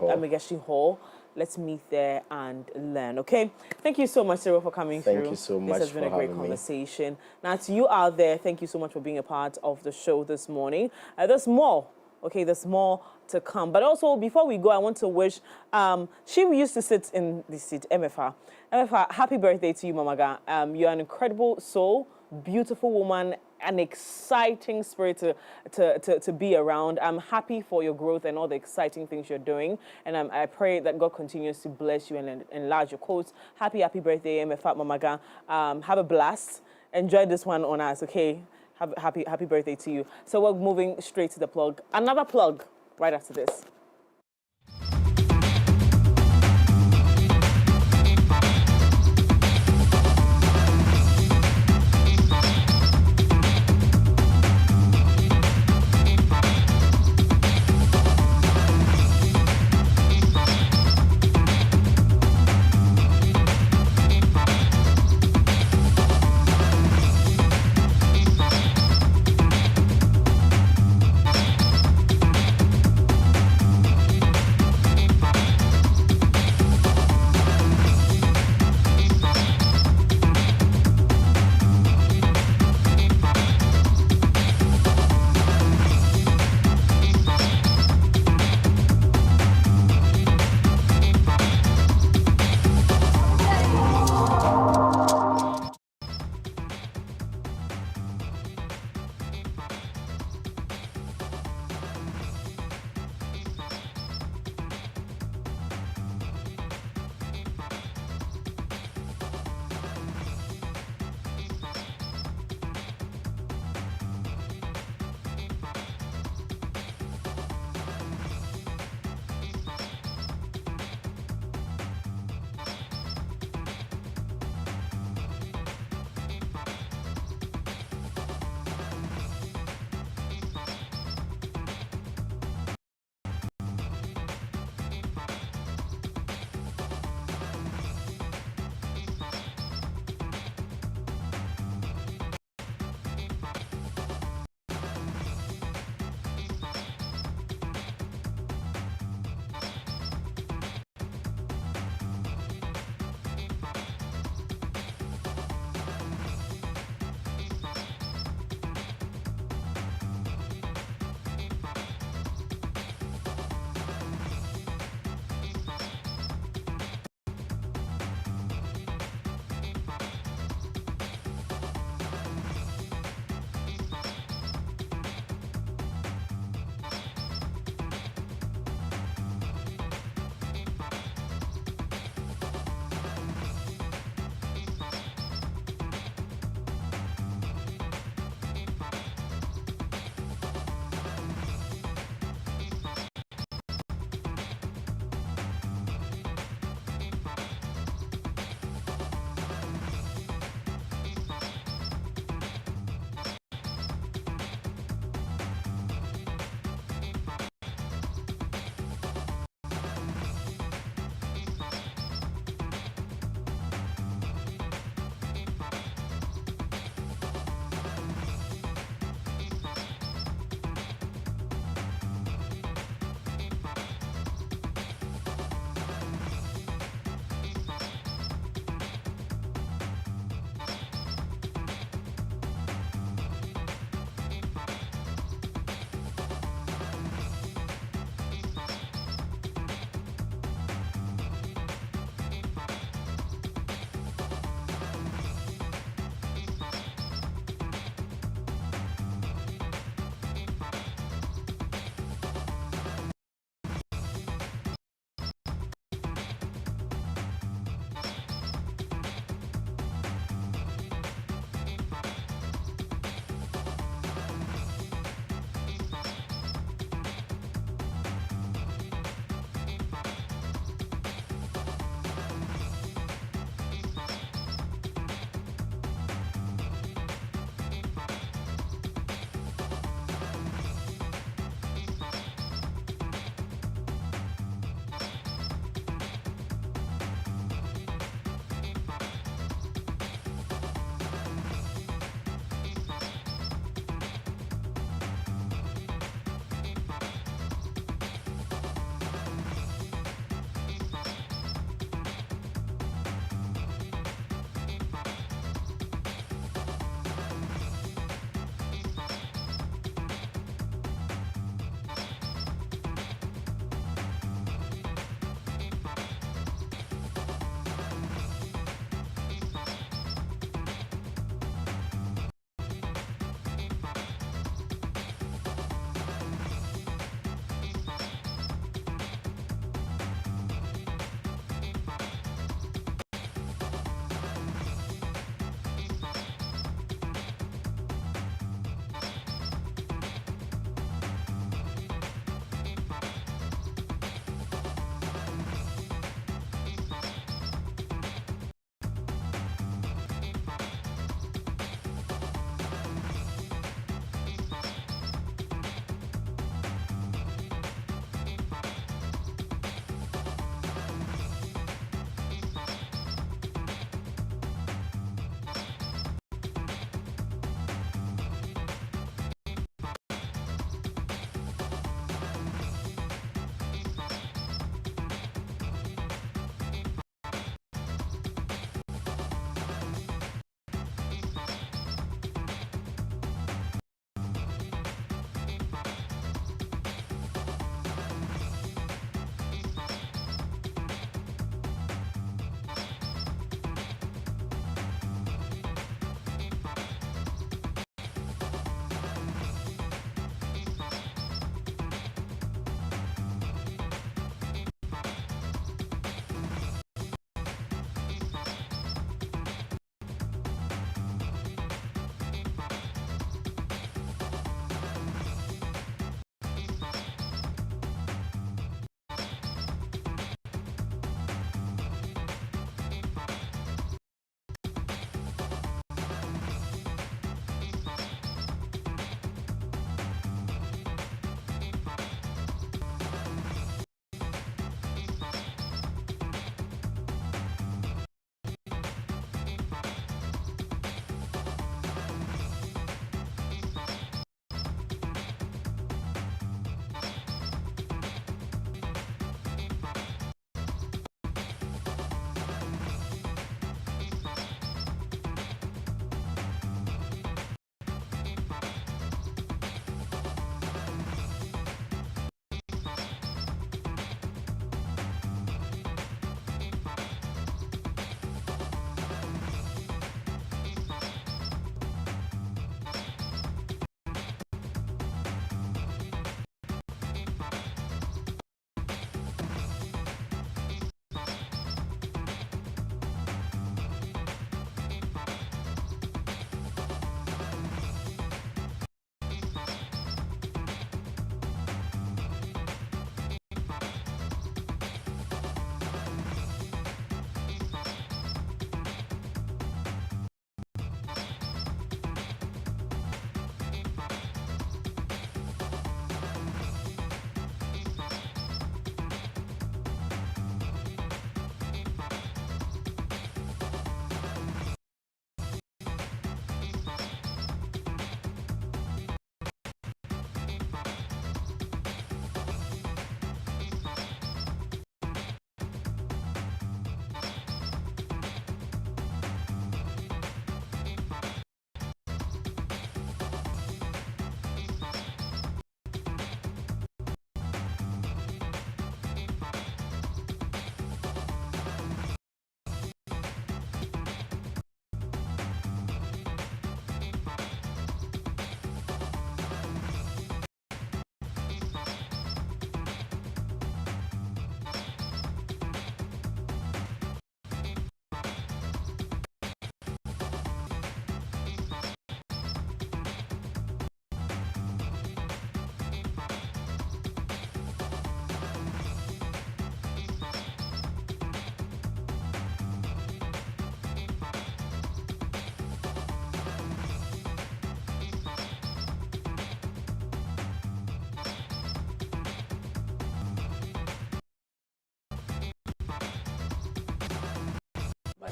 Hall. Let's meet there and learn, okay? Thank you so much, Cyril, for coming through. Thank you so much. This has been a great conversation. Now, to you out there, thank you so much for being a part of the show this morning. There's more, okay? There's more to come. But also, before we go, I want to wish, she used to sit in the seat, MFA. MFA, happy birthday to you, Mamaga. You're an incredible soul, beautiful woman, an exciting spirit to be around. I'm happy for your growth and all the exciting things you're doing. And I pray that God continues to bless you and enlarge your coats. Happy birthday, MFA Mamaga. Have a blast. Enjoy this one on us, okay? Happy birthday to you. So we're moving straight to the plug. Another plug right after this.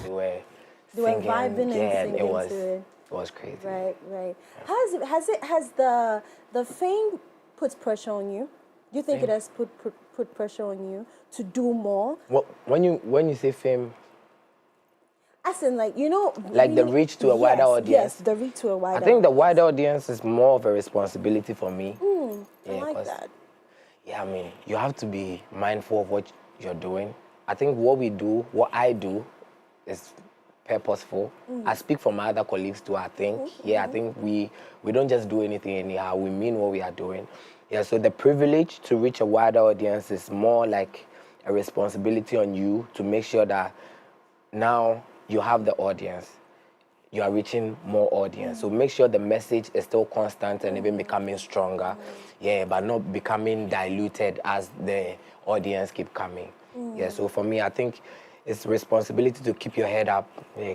They were vibing yeah, and singing it was to it. It was crazy. Right. Has the fame put pressure on you? Do you think it has put pressure on you to do more? Well, when you say fame, as in like the reach to a wider audience. Yes, the reach to a wider. I think the wider audience is more of a responsibility for me. I like that. Yeah, I mean, you have to be mindful of what you're doing. I think what I do, is purposeful. I speak for my other colleagues too, I think. I think we don't just do anything anyhow. We mean what we are doing. Yeah, so the privilege to reach a wider audience is more like a responsibility on you to make sure that now you have the audience. You are reaching more audience. So make sure the message is still constant and even becoming stronger. Yeah, but not becoming diluted as the audience keep coming. Yeah, so for me, I think it's responsibility to keep your head up,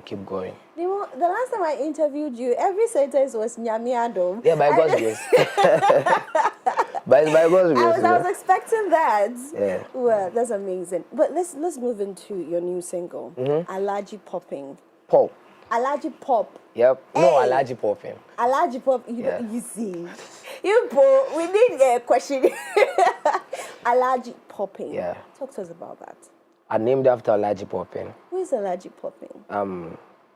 keep going. The last time I interviewed you, every sentence was Nyamiadom. Yeah, by God's grace. by God's grace. I was expecting that. Yeah. Well, that's amazing. But let's move into your new single, Alaji Popping. Pop. Alaji Pop. Yep. Hey. No, Alaji Popping. Alaji Pop. You see. We need a question. Alaji Popping. Yeah. Talk to us about that. I named after Alaji Popping. Who is Alaji Popping?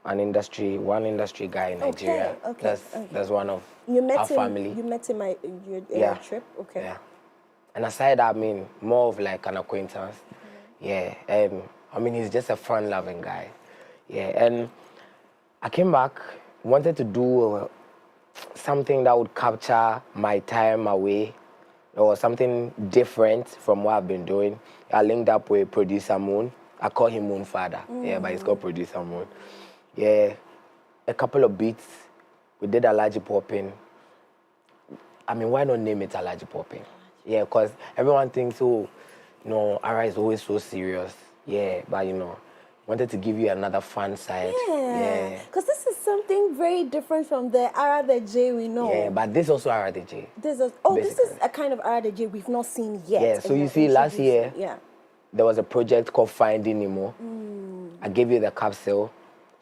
One industry guy in Nigeria. Okay. That's one of our family. You met him at your trip? Okay. Yeah. And aside that, I mean, more of like an acquaintance. Yeah. I mean, he's just a fun-loving guy. Yeah. And I came back, wanted to do something that would capture my time away or something different from what I've been doing. I linked up with producer Moon. I call him Moon Father. Yeah, but he's called producer Moon. Yeah, a couple of beats. We did Alaji Popping. I mean, why not name it Alaji Popping? Yeah, because everyone thinks, Ara is always so serious. Yeah, but wanted to give you another fun side. Yeah, because this is something very different from the Arathejay we know. Yeah, but this also Arathejay. This is a kind of Arathejay we've not seen yet. Yeah, so you see, last year, there was a project called Finding Nemo. I gave you the capsule.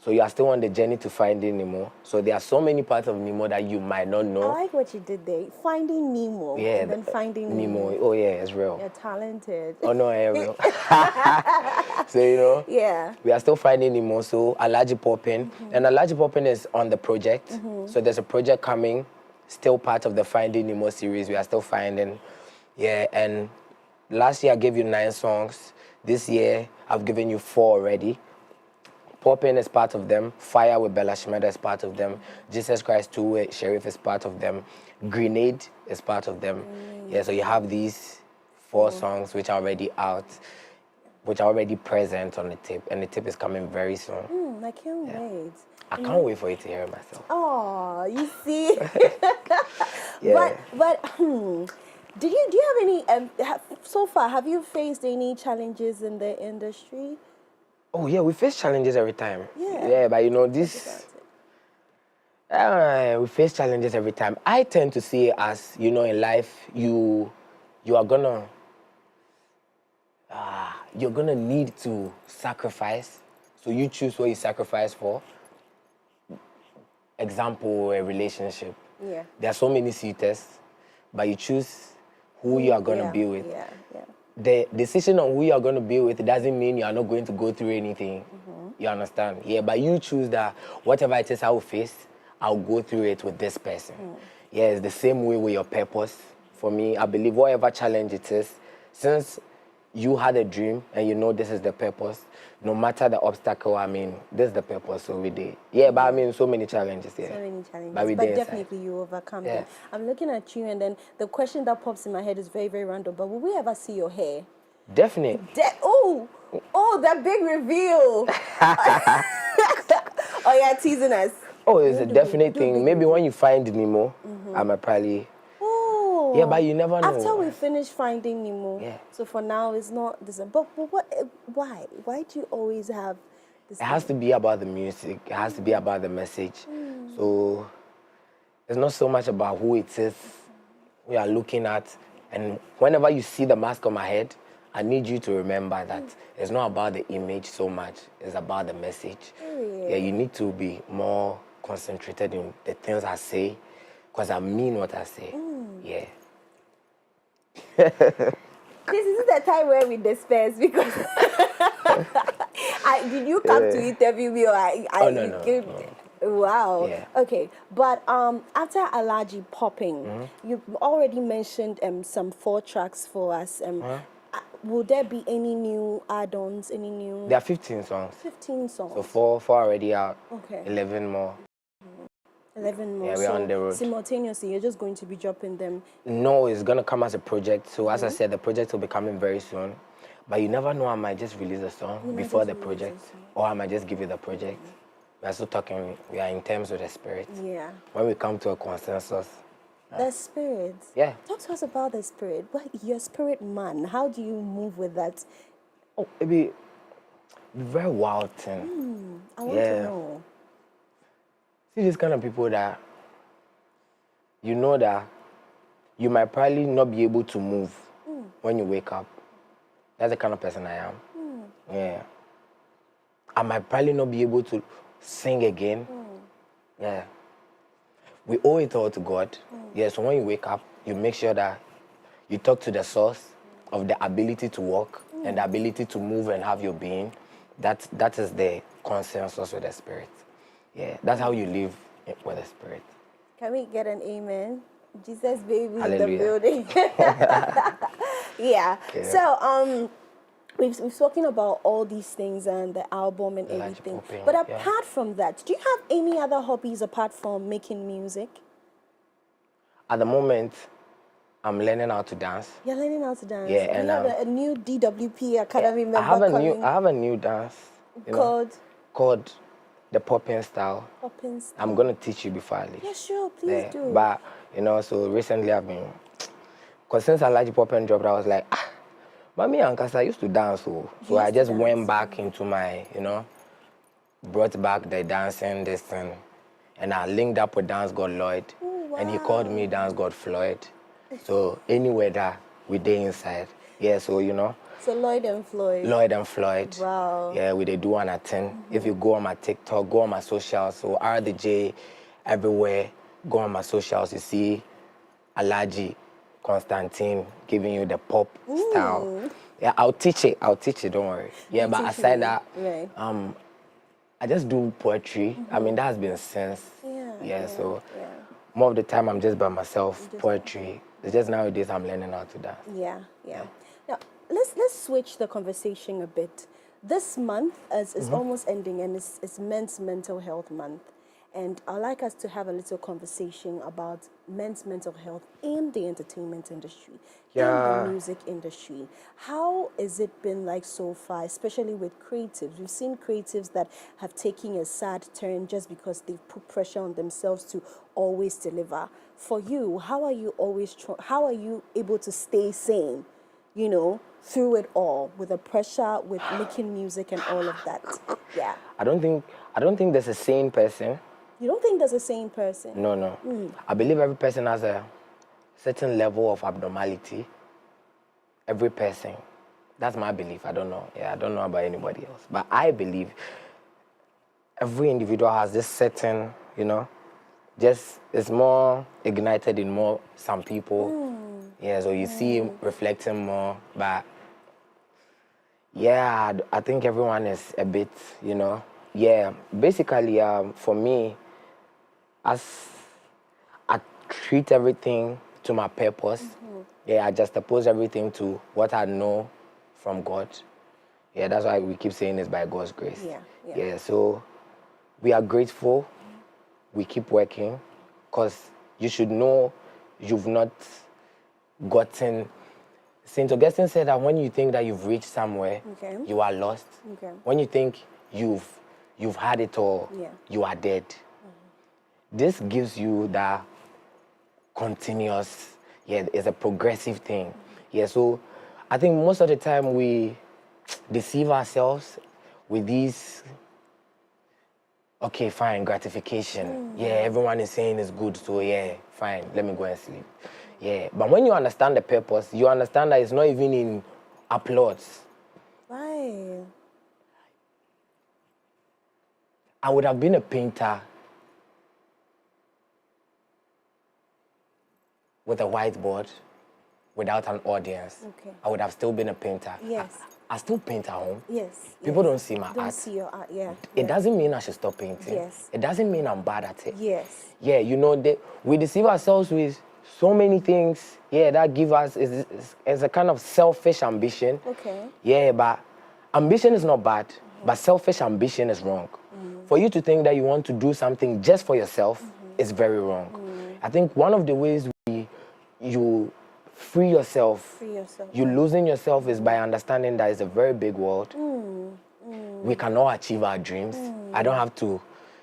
So you are still on the journey to Finding Nemo. So there are so many parts of Nemo that you might not know. I like what you did there. Finding Nemo. Yeah, and then Finding Nemo. Oh, yeah, it's real. You're talented. Oh, no, I am real. So, yeah, we are still Finding Nemo. So Alaji Popping. And Alaji Popping is on the project. So there's a project coming, still part of the Finding Nemo series. We are still finding. Yeah, and last year I gave you 9 songs. This year I've given you 4 already. Popping is part of them. Fire with Bella Shmeda is part of them. Jesus Christ 2 with Sheriff is part of them. Grenade is part of them. Yeah, so you have these 4 songs which are already out, which are already present on the tape, and the tape is coming very soon. I can't wait. I can't wait for you to hear it myself. Oh, you see. Yeah. But do you have any so far? Have you faced any challenges in the industry? Oh yeah, we face challenges every time. Yeah. But this, we face challenges every time. I tend to see it as, in life, you are gonna, you're gonna need to sacrifice. So you choose what you sacrifice for. Example, a relationship. Yeah. There are so many suitors, but you choose who you are gonna be with. Yeah. The decision on who you are going to be with doesn't mean you are not going to go through anything. You understand? Yeah, but you choose that whatever it is I will face, I'll go through it with this person. Yeah, it's the same way with your purpose. For me, I believe whatever challenge it is, since you had a dream and this is the purpose, no matter the obstacle, this is the so we did. Yeah, but so many challenges, yeah. So many challenges, but definitely you overcome them. I'm looking at you, and then the question that pops in my head is very, very random, but will we ever see your hair? Definitely. Oh, that big reveal. Oh, yeah, teasing us. Oh, it's a definite thing. Maybe when you find Nemo, I might probably... Yeah, but you never know. After we finish Finding Nemo, so for now it's not this. But why? Why do you always have this? It has to be about the music. It has to be about the message. So it's not so much about who it is we are looking at. And whenever you see the mask on my head, I need you to remember that it's not about the image so much, it's about the message. Yeah, you need to be more concentrated in the things I say, because I mean what I say. Yeah. This is the time where we disperse because did you come to interview me or no. Wow. Yeah. Okay, but after Alaji popping, you've already mentioned some 4 tracks for us. Will there be any new add-ons? Any new? There are 15 songs. 15 songs. So 4 already out. Okay. 11 more. 11 more. Yeah, we're on the road. Simultaneously, you're just going to be dropping them. No, it's gonna come as a project. So as I said, the project will be coming very soon. But you never know, I might just release a song before the project, or I might just give you the project. We are still talking. We are in terms with the spirit. Yeah. When we come to a consensus. The spirit. Yeah. Talk to us about the spirit. What your spirit man? How do you move with that? Oh, it be very wild thing. I want to know. See these kind of people that you know that you might probably not be able to move when you wake up. That's the kind of person I am. Yeah. I might probably not be able to sing again. Yeah. We owe it all to God. Yeah, so when you wake up, you make sure that you talk to the source of the ability to walk and the ability to move and have your being. That is the consensus with the spirit. Yeah, that's how you live with the spirit. Can we get an amen? Jesus baby Hallelujah. in the building. Yeah. So we've spoken about all these things and the album and everything. But apart from that, do you have any other hobbies apart from making music? At the moment, I'm learning how to dance. You're learning how to dance. Yeah, do and you have a new DWP Academy member coming? I have a new dance called the popping style. Popping style. I'm gonna teach you before I leave. Yeah, sure, please do. But so recently I've been, because since I like popping dropped, I was like, Mommy and Kasa used to dance, so I just went back into my, brought back the dancing, this thing, and I linked up with Dance God Lloyd, and he called me Dance God Floyd. So anywhere that we did inside, so So Lloyd and Floyd. Lloyd and Floyd. Wow. Yeah, we they do on a 10. If you go on my TikTok, go on my socials, so Arathejay everywhere, go on my socials, you see Alaji Constantine giving you the pop style. Yeah, I'll teach it, don't worry. Yeah, but aside that, I just do poetry. I mean, that has been since. So more of the time I'm just by myself, poetry. It's just nowadays I'm learning how to dance. Yeah. Now, let's switch the conversation a bit. This month is almost ending, and it's Men's Mental Health Month. And I'd like us to have a little conversation about men's mental health in the entertainment industry, in the music industry. How has it been like so far, especially with creatives? We've seen creatives that have taken a sad turn just because they've put pressure on themselves to always deliver. For you, how are you able to stay sane, through it all, with the pressure, with making music and all of that? Yeah. I don't think there's a sane person. You don't think there's a sane person? No. I believe every person has a certain level of abnormality. Every person. That's my belief. I don't know. Yeah, I don't know about anybody else. But I believe every individual has this certain, just it's more ignited in some people. Yeah, so you see him reflecting more. But yeah, I think everyone is a bit, Yeah, basically, for me, as I treat everything to my purpose, I just oppose everything to what I know from God. Yeah, that's why we keep saying it's by God's grace. Yeah, so we are grateful. We keep working, because you should know you've not gotten. St. Augustine said that when you think that you've reached somewhere, you are lost. When you think you've had it all, you are dead. This gives you that continuous, it's a progressive thing. Yeah, so I think most of the time we deceive ourselves with these, okay, fine, gratification. Yeah, everyone is saying it's good, so yeah, fine, let me go and sleep. Yeah, but when you understand the purpose, you understand that it's not even in applauds. Why? I would have been a painter with a whiteboard without an audience. Okay. I would have still been a painter. Yes. I still paint at home. Yes. People yes. don't see my Don't art. see your art, yeah. It doesn't mean I should stop painting. Yes. It doesn't mean I'm bad at it. Yes. Yeah, you know, we deceive ourselves with so many things. Yeah, that give us is a kind of selfish ambition. Okay. Yeah, but ambition is not bad, but selfish ambition is wrong. For you to think that you want to do something just for yourself is very wrong. I think one of the ways you free yourself, you losing yourself is by understanding that it's a very big world. We can all achieve our dreams. I don't have to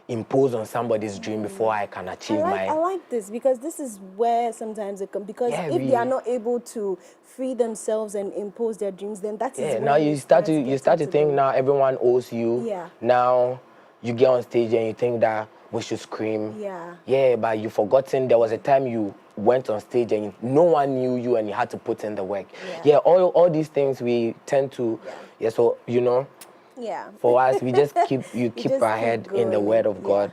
impose on somebody's dream before I can achieve mine. I like this because this is where sometimes it comes, because Yeah, if they are not able to free themselves and impose their dreams, then that is now when you start to think now everyone owes you. Yeah. Now you get on stage and you think that we should scream. Yeah. Yeah, but you've forgotten there was a time you went on stage and no one knew you and you had to put in the work. Yeah, all these things we tend to, so, you know, for us, we just keep our head in the word of God.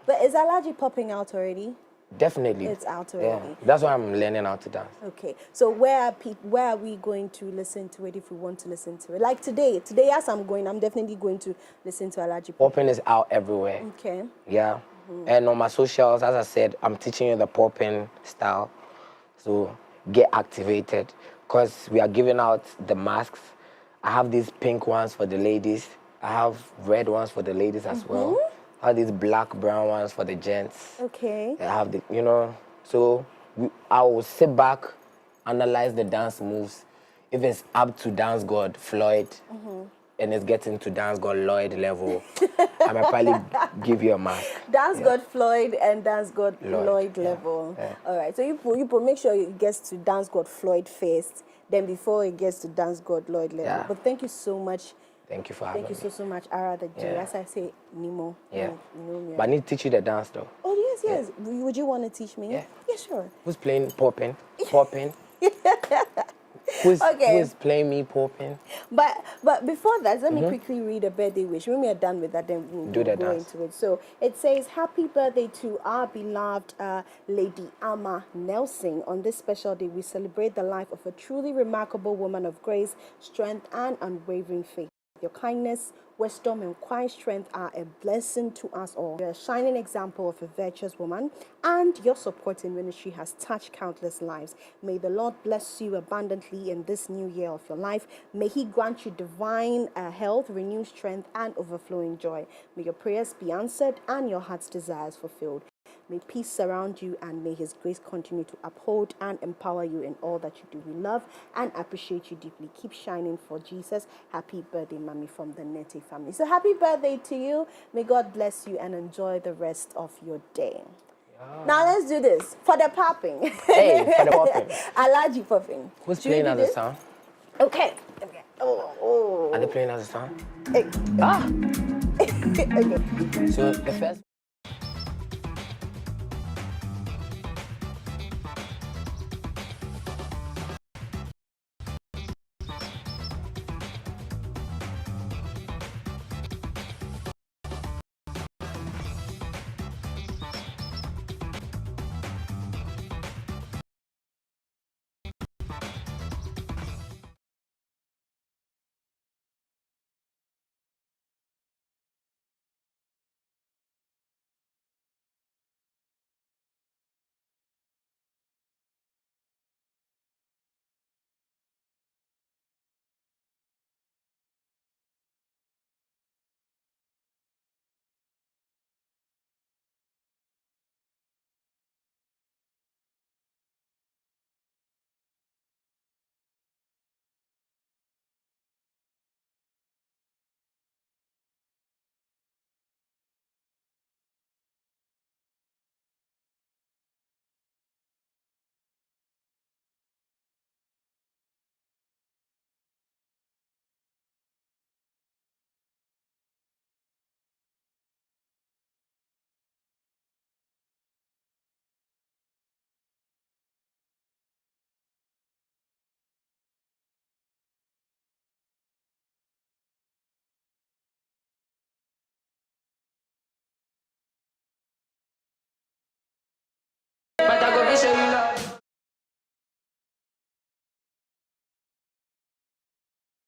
But is Alhaji popping out already? Definitely. It's out already. Yeah. That's why I'm learning how to dance. Okay. So where are we going to listen to it if we want to listen to it? Like today as I'm definitely going to listen to Alhaji. Popping is out everywhere. Okay. Yeah. And on my socials, as I said, I'm teaching you the popping style. So get activated because we are giving out the masks. I have these pink ones for the ladies. I have red ones for the ladies as well. I have these black, brown ones for the gents. Okay. I have the, you know, so I will sit back, analyze the dance moves. If it's up to dance god Floyd and it's getting to dance god Lloyd level, I might probably give you a mask. Dance god Floyd and dance god Lloyd level. Yeah. All right. So you make sure it gets to dance god Floyd first, then before it gets to dance god Lloyd level. Yeah. But thank you so much. Thank you for having me. Thank you so much, Arathejay. As I say, Nemo. Yeah. But I need to teach you the dance though. Oh, yes. Would you want to teach me? Yeah. Yeah, sure. Who's playing popping? Popping? Who's playing me popping? But before that, let me quickly read a birthday wish. When we are done with that, then we'll go into it. So it says, happy birthday to our beloved Lady Amma Nelson. On this special day, we celebrate the life of a truly remarkable woman of grace, strength, and unwavering faith. Your kindness, wisdom, and quiet strength are a blessing to us all. You're a shining example of a virtuous woman, and your support in ministry has touched countless lives. May the Lord bless you abundantly in this new year of your life. May He grant you divine health, renewed strength, and overflowing joy. May your prayers be answered and your heart's desires fulfilled. May peace surround you, and may His grace continue to uphold and empower you in all that you do. We love and appreciate you deeply. Keep shining for Jesus. Happy birthday, Mommy, from the Nete family. So happy birthday to you. May God bless you and enjoy the rest of your day. Now let's do this for the popping. Hey, for the popping. Alhaji popping. Who's playing as a sound? Okay. Oh. Are they playing as a sound? Hey. Okay. So the first. show you love.